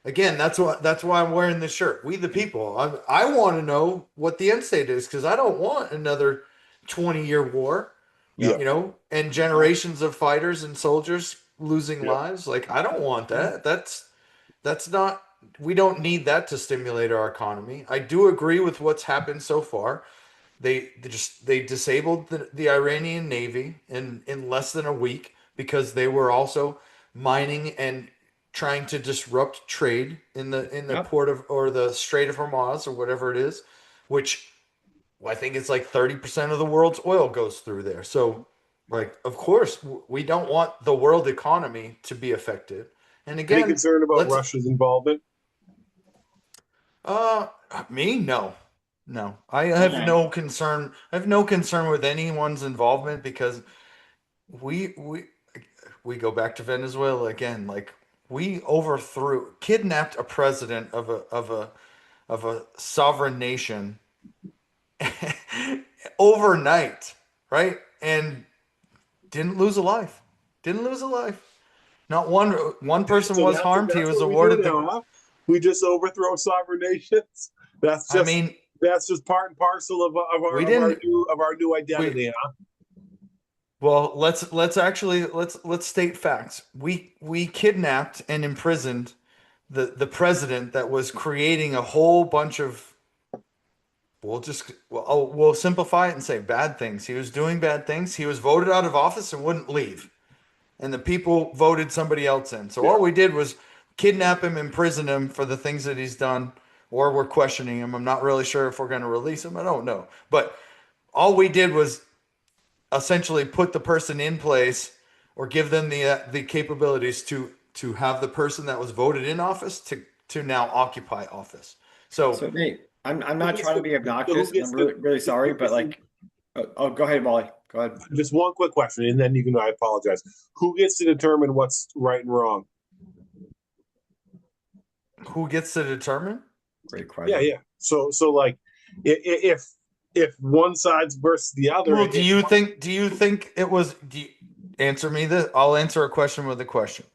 Speaker 2: Again, that's why I'm wearing this shirt. We the people. I want to know what the end state is because I don't want another 20-year war,
Speaker 1: Yeah,
Speaker 3: Yep.
Speaker 2: and generations of fighters and soldiers losing
Speaker 1: yeah.
Speaker 2: lives. Like I don't want that. That's not. We don't need that to stimulate our economy. I do agree with what's happened so far. They disabled the Iranian Navy in less than a week because they were also mining and trying to disrupt trade in the
Speaker 3: Yep.
Speaker 2: port of or the Strait of Hormuz or whatever it is, which I think it's like 30% of the world's oil goes through there. So, like, of course, we don't want the world economy to be affected. And
Speaker 1: Any
Speaker 2: again,
Speaker 1: concern about
Speaker 2: let's
Speaker 1: Russia's involvement?
Speaker 2: uh me no. No. I
Speaker 3: All
Speaker 2: have
Speaker 3: right.
Speaker 2: no concern. I have no concern with anyone's involvement because we we we go back to Venezuela again. Like we kidnapped a president of a sovereign nation overnight, right? And didn't lose a life. Didn't lose a life. Not one person
Speaker 1: So
Speaker 2: was harmed. He
Speaker 1: that's
Speaker 2: was
Speaker 1: what we do
Speaker 2: awarded the.
Speaker 1: now, huh? We just overthrow sovereign nations. That's
Speaker 2: I
Speaker 1: just
Speaker 2: mean,
Speaker 1: that's just part and parcel
Speaker 2: we didn't.
Speaker 1: of our new
Speaker 2: We
Speaker 1: identity, huh?
Speaker 2: well, let's state facts. We kidnapped and imprisoned the president that was creating a whole bunch of. We'll simplify it and say bad things. He was doing bad things. He was voted out of office and wouldn't leave, and the people voted somebody else in. So
Speaker 1: Yeah.
Speaker 2: all we did was kidnap him, imprison him for the things that he's done, or we're questioning him. I'm not really sure if we're going to release him. I don't know. But all we did was essentially put the person in place or give them the capabilities to have the person that was voted in office to now occupy office. So
Speaker 3: So Nate, I'm
Speaker 1: Who
Speaker 3: not
Speaker 1: gets
Speaker 3: trying to
Speaker 1: to
Speaker 3: be
Speaker 1: so who
Speaker 3: obnoxious, and I'm
Speaker 1: gets to
Speaker 3: really sorry,
Speaker 1: who
Speaker 3: but
Speaker 1: gets to
Speaker 3: like, oh, go ahead, Molly. Go ahead.
Speaker 1: just one quick question, and then you can I apologize. Who gets to determine what's right and wrong?
Speaker 2: who gets to determine?
Speaker 3: Great
Speaker 1: Yeah,
Speaker 3: question.
Speaker 1: yeah. So like if one side's versus the other,
Speaker 2: Well, do you think it was answer me this? I'll answer a question with a question.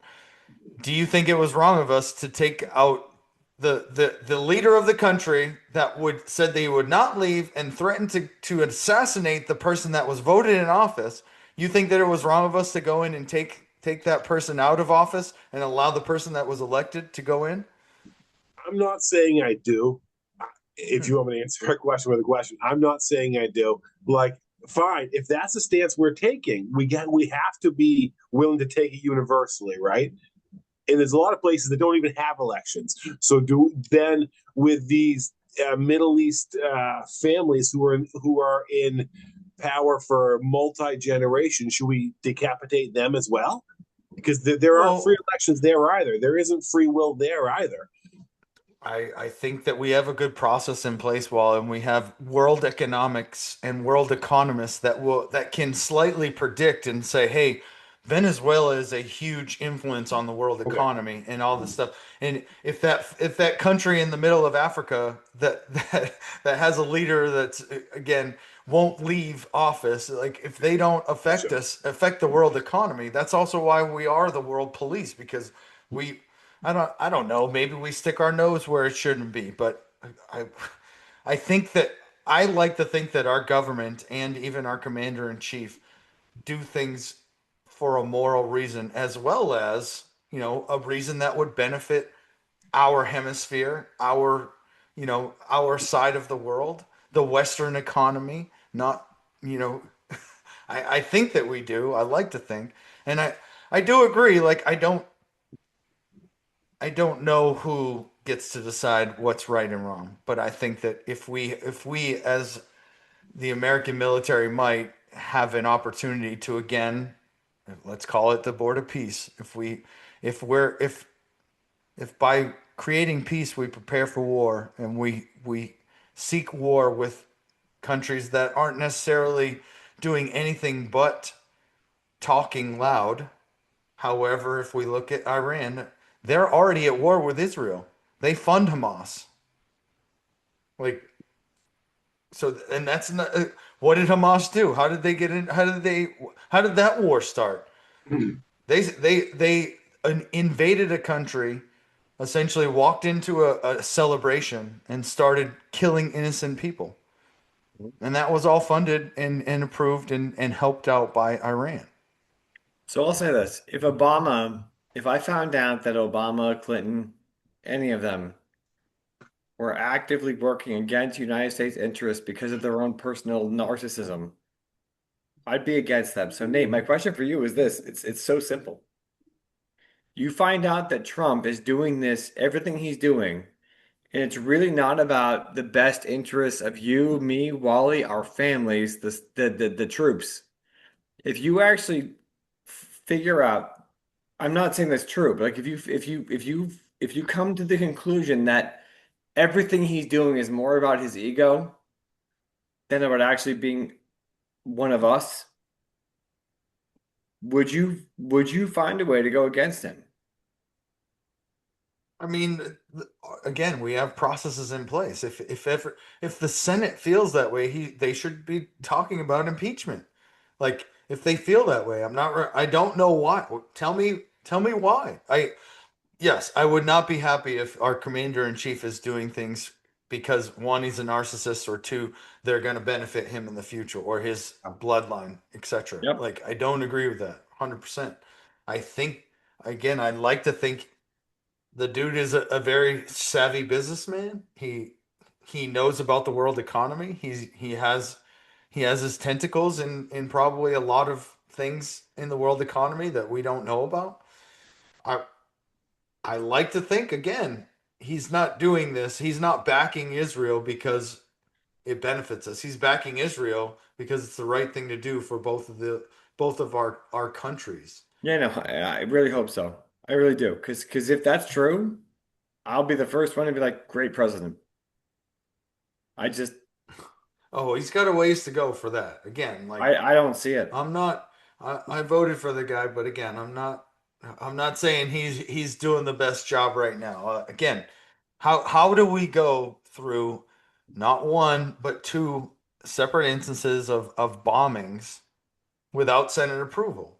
Speaker 2: Do you think it was wrong of us to take out the leader of the country that would said that he would not leave and threatened to assassinate the person that was voted in office? You think that it was wrong of us to go in and take that person out of office and allow the person that was elected to go in?
Speaker 1: I'm not saying I do. If
Speaker 2: Hmm.
Speaker 1: you want me to answer a question with a question, I'm not saying I do. Like, fine, if that's the stance we're taking, we have to be willing to take it universally, right? And there's a lot of places that don't even have elections. So do then with these Middle East families who are in power for multi-generation, should we decapitate them as well? Because there aren't free
Speaker 2: Well,
Speaker 1: elections there either. There isn't free will there either.
Speaker 2: I think that we have a good process in place, while and we have world economics and world economists that can slightly predict and say, hey, Venezuela is a huge influence on the world
Speaker 1: Okay.
Speaker 2: economy and all this stuff. And if that country in the middle of Africa that has a leader that's again won't leave office, like if they don't
Speaker 1: Sure.
Speaker 2: affect the world economy, that's also why we are the world police, because we I don't know. Maybe we stick our nose where it shouldn't be, but I I think that I like to think that our government and even our commander in chief do things for a moral reason, as well as, a reason that would benefit our hemisphere, our side of the world, the Western economy, not, you know, I think that we do. I like to think. And I do agree, like I don't know who gets to decide what's right and wrong, but I think that if we as the American military might have an opportunity to again, let's call it the board of peace. If by creating peace we prepare for war, and we seek war with countries that aren't necessarily doing anything but talking loud. However, if we look at Iran, they're already at war with Israel. They fund Hamas. Like, so, and that's not, what did Hamas do? How did they get in? How did that war start? They invaded a country, essentially walked into a celebration and started killing innocent people. And that was all funded and approved and helped out by Iran.
Speaker 3: So I'll say this. If I found out that Obama, Clinton, any of them were actively working against United States interests because of their own personal narcissism, I'd be against them. So Nate, my question for you is this. It's so simple. You find out that Trump is doing this, everything he's doing, and it's really not about the best interests of you, me, Wally, our families, the troops. If you actually figure out, I'm not saying that's true, but like if you come to the conclusion that everything he's doing is more about his ego than about actually being one of us, would you find a way to go against him?
Speaker 2: I mean, again, we have processes in place. If the Senate feels that way, they should be talking about impeachment. Like if they feel that way, I don't know why. Tell me why. Yes, I would not be happy if our commander in chief is doing things because one, he's a narcissist, or two, they're going to benefit him in the future or his bloodline, etc.
Speaker 3: Yep.
Speaker 2: Like I don't agree with that 100%. I think again, I'd like to think the dude is a very savvy businessman. He knows about the world economy. He has his tentacles in probably a lot of things in the world economy that we don't know about. I I like to think again, he's not doing this. He's not backing Israel because it benefits us. He's backing Israel because it's the right thing to do for both of our countries.
Speaker 3: Yeah, no, I really hope so. I really do. Because if that's true, I'll be the first one to be like, great president. I just
Speaker 2: Oh, he's got a ways to go for that. Again, like
Speaker 3: I don't see it.
Speaker 2: I'm not. I voted for the guy, but again, I'm not. I'm not saying he's doing the best job right now. Again, how do we go through not one but two separate instances of bombings without Senate approval?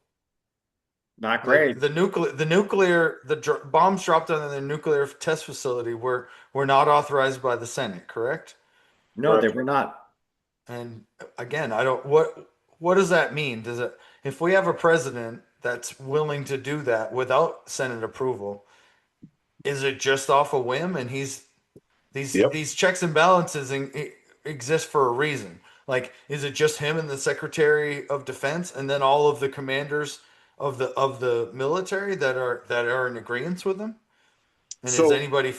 Speaker 3: Not
Speaker 2: Like
Speaker 3: great.
Speaker 2: the bombs dropped on the nuclear test facility were not authorized by the Senate, correct?
Speaker 3: No, they
Speaker 1: Correct.
Speaker 3: were not.
Speaker 2: And again, I don't what does that mean? Does it if we have a president that's willing to do that without Senate approval, is it just off a whim? And these
Speaker 1: Yep.
Speaker 2: these checks and balances exist for a reason. Like, is it just him and the Secretary of Defense, and then all of the commanders of the military that are in agreement with him? And is
Speaker 1: So
Speaker 2: anybody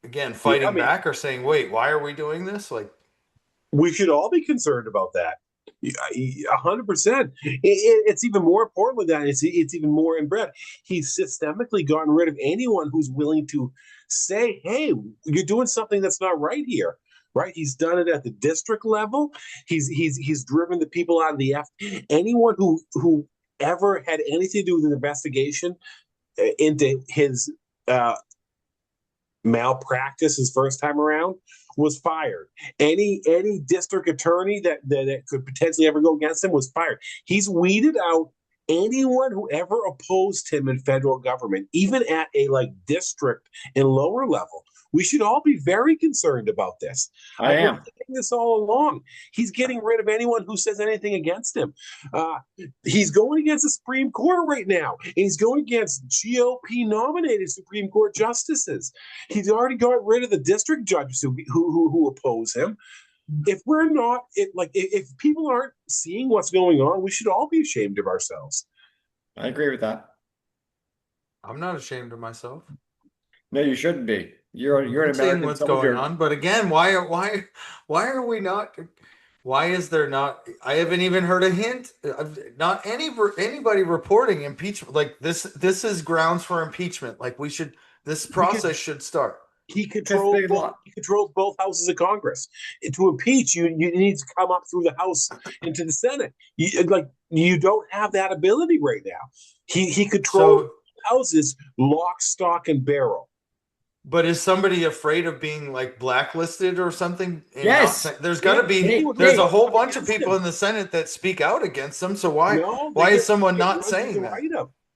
Speaker 2: again
Speaker 1: yeah, I
Speaker 2: fighting
Speaker 1: mean,
Speaker 2: back or saying, "Wait, why are we doing this?" Like,
Speaker 1: we should all be concerned about that. 100%. It's even more important with that. It's even more inbred. He's systemically gotten rid of anyone who's willing to say, "Hey, you're doing something that's not right here." Right? He's done it at the district level. He's driven the people out of the F. Anyone who ever had anything to do with an investigation into his malpractice his first time around was fired. Any district attorney that could potentially ever go against him was fired. He's weeded out anyone who ever opposed him in federal government, even at a like district and lower level. We should all be very concerned about this.
Speaker 3: I
Speaker 1: I've been
Speaker 3: am.
Speaker 1: saying this all along. He's getting rid of anyone who says anything against him. He's going against the Supreme Court right now, and he's going against GOP nominated Supreme Court justices. He's already got rid of the district judges who oppose him. If we're not, if people aren't seeing what's going on, we should all be ashamed of ourselves.
Speaker 3: I agree with that.
Speaker 2: I'm not ashamed of myself.
Speaker 3: No, you shouldn't be. You're an
Speaker 2: I'm seeing
Speaker 3: American
Speaker 2: what's
Speaker 3: soldier.
Speaker 2: going on, but again, why are we not? Why is there not? I haven't even heard a hint. Not anybody reporting impeachment. Like this is grounds for impeachment. Like we should. This process should start.
Speaker 1: He controls both houses of Congress. To impeach, you need to come up through the House into the Senate. You don't have that ability right now. He controls houses lock, stock, and barrel.
Speaker 2: But is somebody afraid of being like blacklisted or something?
Speaker 3: Yes.
Speaker 2: There's got to be. There's a whole bunch of people in the Senate that speak out against them. So why is someone not saying that?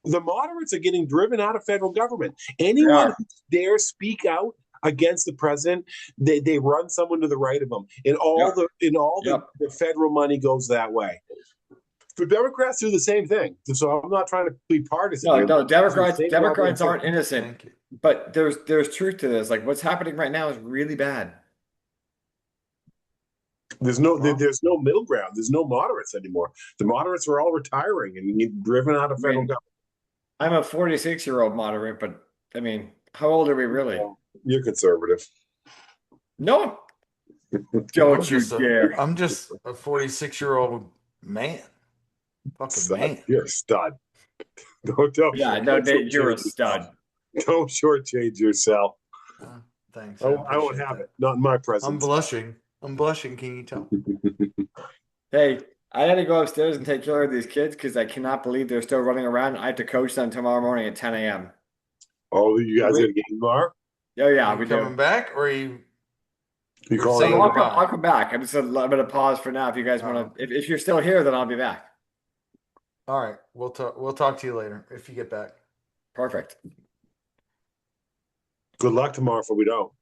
Speaker 1: The moderates are getting driven out of federal government. Anyone who dares speak out against the president, they run someone to the right of them. And the federal money goes that way. The Democrats do the same thing. So I'm not trying to be partisan.
Speaker 3: No, Democrats aren't innocent. But there's truth to this. Like what's happening right now is really bad.
Speaker 1: There's no middle ground. There's no moderates anymore. The moderates are all retiring and driven out of federal government.
Speaker 3: I'm a 46-year-old moderate, but I mean, how old are we really?
Speaker 1: Well, you're conservative.
Speaker 3: No. Don't you dare.
Speaker 2: I'm just a 46-year-old man. Fucking man.
Speaker 1: You're a stud.
Speaker 3: You're a stud.
Speaker 1: Don't shortchange yourself.
Speaker 2: Thanks.
Speaker 1: I won't have it. Not in my presence.
Speaker 2: I'm blushing. Can you tell?
Speaker 3: Hey, I had to go upstairs and take care of these kids because I cannot believe they're still running around. I have to coach them tomorrow morning at 10 a.m.
Speaker 1: Oh, you guys got a game tomorrow?
Speaker 3: Oh, yeah.
Speaker 2: Are you coming back or are you?
Speaker 3: I'll come back. I'm gonna pause for now. If you guys want to, if you're still here, then I'll be back.
Speaker 2: All right, we'll talk to you later if you get back.
Speaker 3: Perfect.
Speaker 1: Good luck tomorrow if we don't.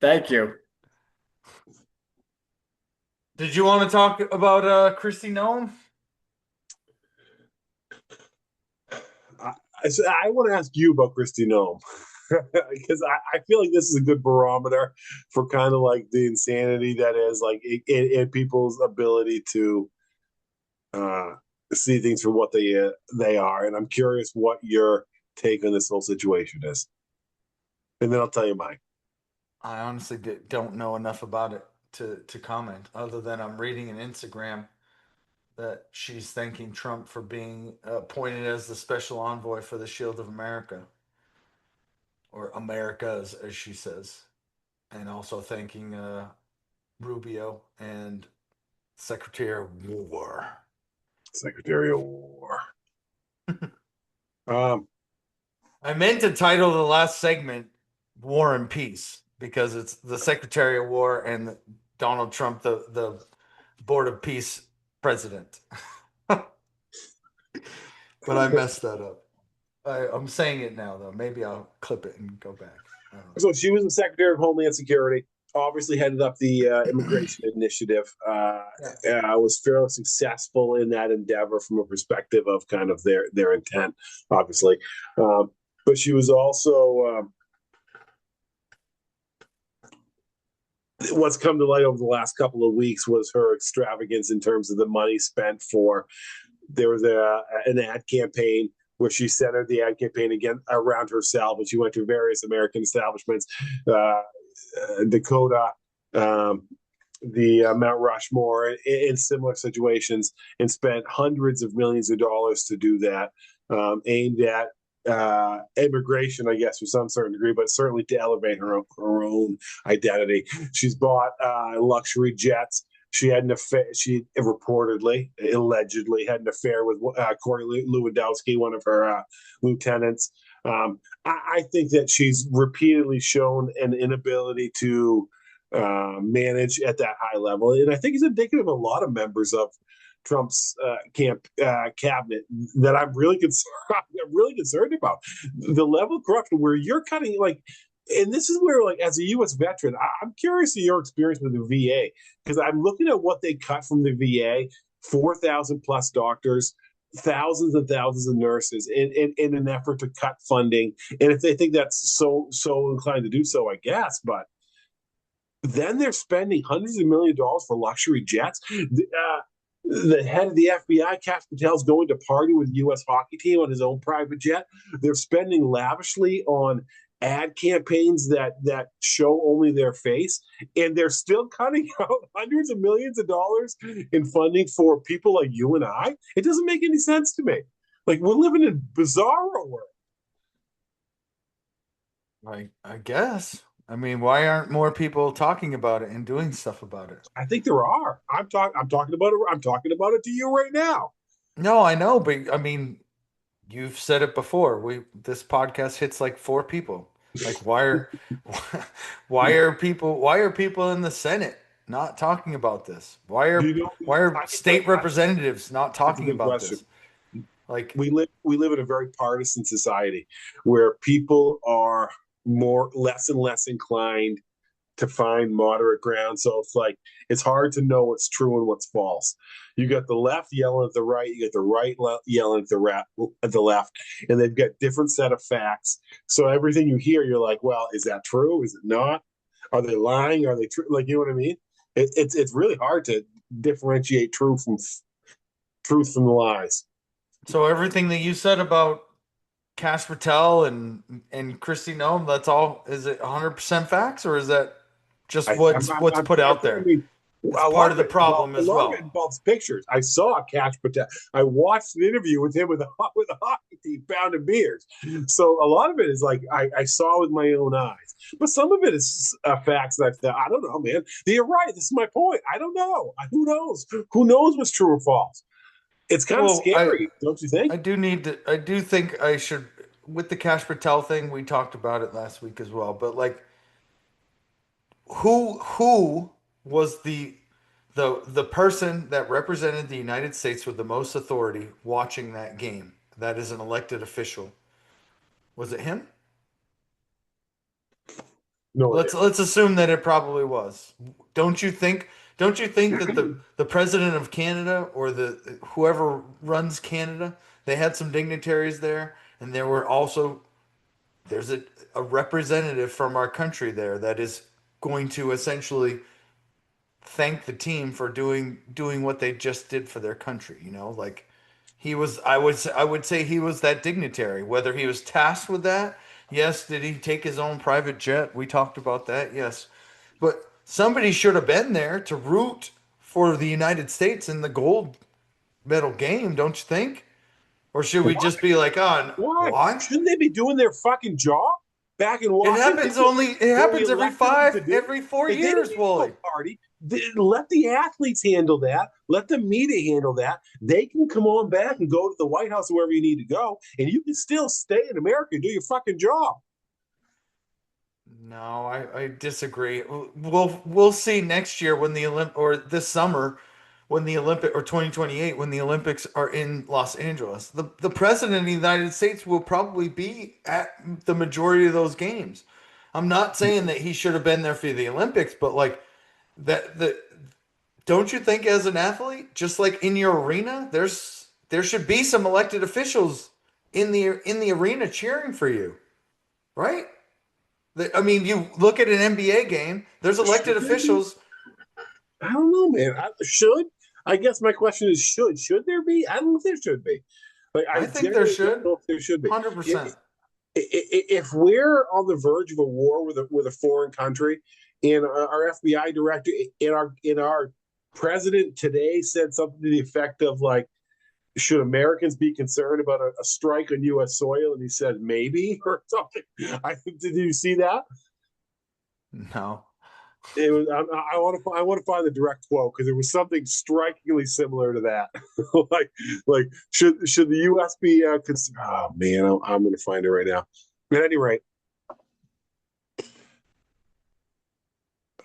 Speaker 3: Thank you.
Speaker 2: Did you want to talk about Kristi Noem?
Speaker 1: I want to ask you about Kristi Noem because I feel like this is a good barometer for kind of like the insanity that is like in people's ability to see things for what they are. And I'm curious what your take on this whole situation is. And then I'll tell you mine.
Speaker 2: I honestly don't know enough about it to comment, other than I'm reading an Instagram that she's thanking Trump for being appointed as the special envoy for the Shield of America, or Americas, as she says, and also thanking Rubio and Secretary of War.
Speaker 1: Secretary of War.
Speaker 2: I meant to title the last segment War and Peace because it's the Secretary of War and Donald Trump, the Board of Peace president. But I messed that up. I'm saying it now, though. Maybe I'll clip it and go back.
Speaker 1: So she was the Secretary of Homeland Security, obviously headed up the immigration initiative. Was fairly successful in that endeavor from a perspective of kind of their intent, obviously. But she was also what's come to light over the last couple of weeks was her extravagance in terms of the money spent for. There was an ad campaign where she centered the ad campaign again around herself, and she went to various American establishments, Dakota, Mount Rushmore in similar situations and spent hundreds of millions of dollars to do that, aimed at immigration, I guess, to some certain degree, but certainly to elevate her own identity. She's bought luxury jets. She had an affair. She reportedly, allegedly, had an affair with Corey Lewandowski, one of her lieutenants. I think that she's repeatedly shown an inability to manage at that high level, and I think it's indicative of a lot of members of Trump's cabinet that I'm really concerned. I'm really concerned about the level of corruption where you're cutting like. And this is where, like, as a U.S. veteran, I'm curious of your experience with the VA because I'm looking at what they cut from the VA: 4,000 plus doctors, thousands and thousands of nurses, in an effort to cut funding. And if they think that's so inclined to do so, I guess, but then they're spending hundreds of millions of dollars for luxury jets. The head of the FBI, Kash Patel, is going to party with the U.S. hockey team on his own private jet. They're spending lavishly on ad campaigns that show only their face, and they're still cutting out hundreds of millions of dollars in funding for people like you and I. It doesn't make any sense to me. Like, we're living in a bizarro world.
Speaker 2: I guess. I mean, why aren't more people talking about it and doing stuff about it?
Speaker 1: I think there are. I'm talking about it. I'm talking about it to you right now.
Speaker 2: No, I know, but I mean, you've said it before. This podcast hits like 4 people. Like, why are people in the Senate not talking about this? Why are state representatives not talking about this? Like,
Speaker 1: we live in a very partisan society where people are less and less inclined to find moderate ground. So it's like it's hard to know what's true and what's false. You got the left yelling at the right, you got the right yelling at the left, and they've got different set of facts. So everything you hear, you're like, well, is that true? Is it not? Are they lying? Are they true? Like, you know what I mean? It's really hard to differentiate truth from the lies.
Speaker 2: so everything that you said about Kash Patel and Kristi Noem, that's all. Is it 100% facts, or is that just what's put out there?
Speaker 1: I mean,
Speaker 2: it's part of the problem as well.
Speaker 1: A lot of it involves pictures. I saw Kash Patel. I watched an interview with him with a hockey team pounding beers. So a lot of it is like I saw with my own eyes. But some of it is facts that I don't know, man. You're right. This is my point. I don't know. Who knows? Who knows what's true or false? It's kind of scary, don't you think?
Speaker 2: I do think I should, with the Kash Patel thing, we talked about it last week as well. But like, who was the person that represented the United States with the most authority watching that game? That is an elected official. Was it him?
Speaker 1: No.
Speaker 2: Let's assume that it probably was. Don't you think? Don't you think that the president of Canada or the whoever runs Canada, they had some dignitaries there, and there's a representative from our country there that is going to essentially thank the team for doing what they just did for their country. You know, like I would say he was that dignitary. Whether he was tasked with that, yes. Did he take his own private jet? We talked about that, yes. But somebody should have been there to root for the United States in the gold medal game, don't you think? Or should we just be like, oh,
Speaker 1: why? Shouldn't they be doing their fucking job back in Washington?
Speaker 2: It happens every 4 years, Wally.
Speaker 1: Party. Let the athletes handle that. Let the media handle that. They can come on back and go to the White House, wherever you need to go, and you can still stay in America and do your fucking job.
Speaker 2: No, I disagree. We'll see next year when or this summer when the Olympic or 2028 when the Olympics are in Los Angeles. The president of the United States will probably be at the majority of those games. I'm not saying that he should have been there for the Olympics, but like don't you think as an athlete, just like in your arena, there should be some elected officials in the arena cheering for you, right? I mean, you look at an NBA game, there's elected officials.
Speaker 1: I don't know, man. I guess my question is should there be? I don't know if there should be. Like,
Speaker 2: I think there should.
Speaker 1: I don't know if there should be.
Speaker 2: 100%.
Speaker 1: If we're on the verge of a war with a foreign country, and our FBI director and our president today said something to the effect of like, should Americans be concerned about a strike on U.S. soil? And he said maybe or something. Did you see that?
Speaker 2: No.
Speaker 1: It was. I want to find the direct quote because it was something strikingly similar to that. like should the U.S. be concerned? Oh man, I'm going to find it right now. At any rate,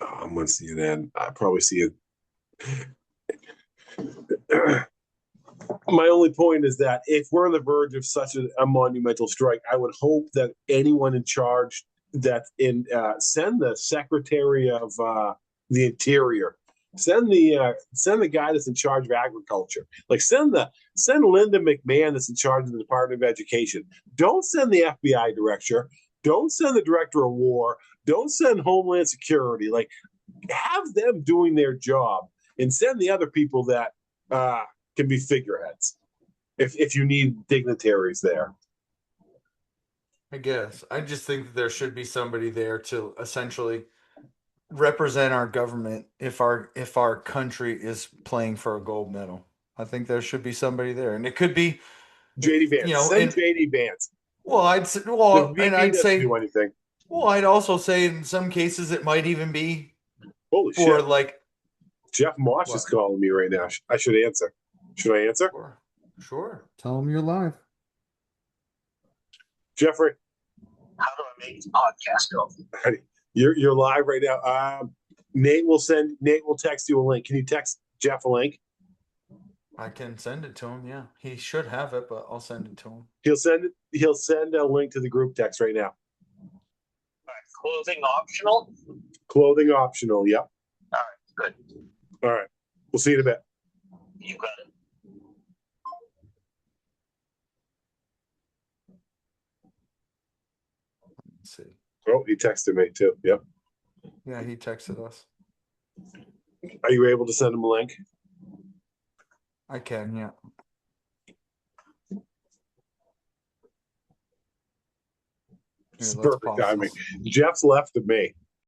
Speaker 1: I'm going to see it. Then I probably see it. My only point is that if we're on the verge of such a monumental strike, I would hope that anyone in charge send the Secretary of the Interior, send the guy that's in charge of agriculture, like send Linda McMahon that's in charge of the Department of Education. Don't send the FBI director. Don't send the Director of War. Don't send Homeland Security. Like have them doing their job and send the other people that can be figureheads if you need dignitaries there.
Speaker 2: I guess. I just think that there should be somebody there to essentially represent our government if our country is playing for a gold medal. I think there should be somebody there. And it could be
Speaker 1: JD Vance. Send JD Vance.
Speaker 2: Well, I'd say
Speaker 1: do anything.
Speaker 2: Well, I'd also say in some cases it might even be
Speaker 1: holy shit.
Speaker 2: Like
Speaker 1: Jeff Mosh is calling me right now. I should answer. Should I answer?
Speaker 2: Sure.
Speaker 4: Tell him you're live.
Speaker 1: Jeffrey.
Speaker 5: How do I make this podcast go?
Speaker 1: You're live right now. Nate will text you a link. Can you text Jeff a link?
Speaker 2: I can send it to him, yeah. He should have it, but I'll send it to him.
Speaker 1: He'll send a link to the group text right now.
Speaker 5: All right. Clothing optional?
Speaker 1: Clothing optional, yep.
Speaker 5: All right, good.
Speaker 1: All right. We'll see you in a bit.
Speaker 5: You got it.
Speaker 2: Let's see.
Speaker 1: Oh, he texted me too. Yep.
Speaker 2: Yeah, he texted us.
Speaker 1: Are you able to send him a link?
Speaker 2: I can, yeah.
Speaker 1: It's perfect timing. Jeff's left of me.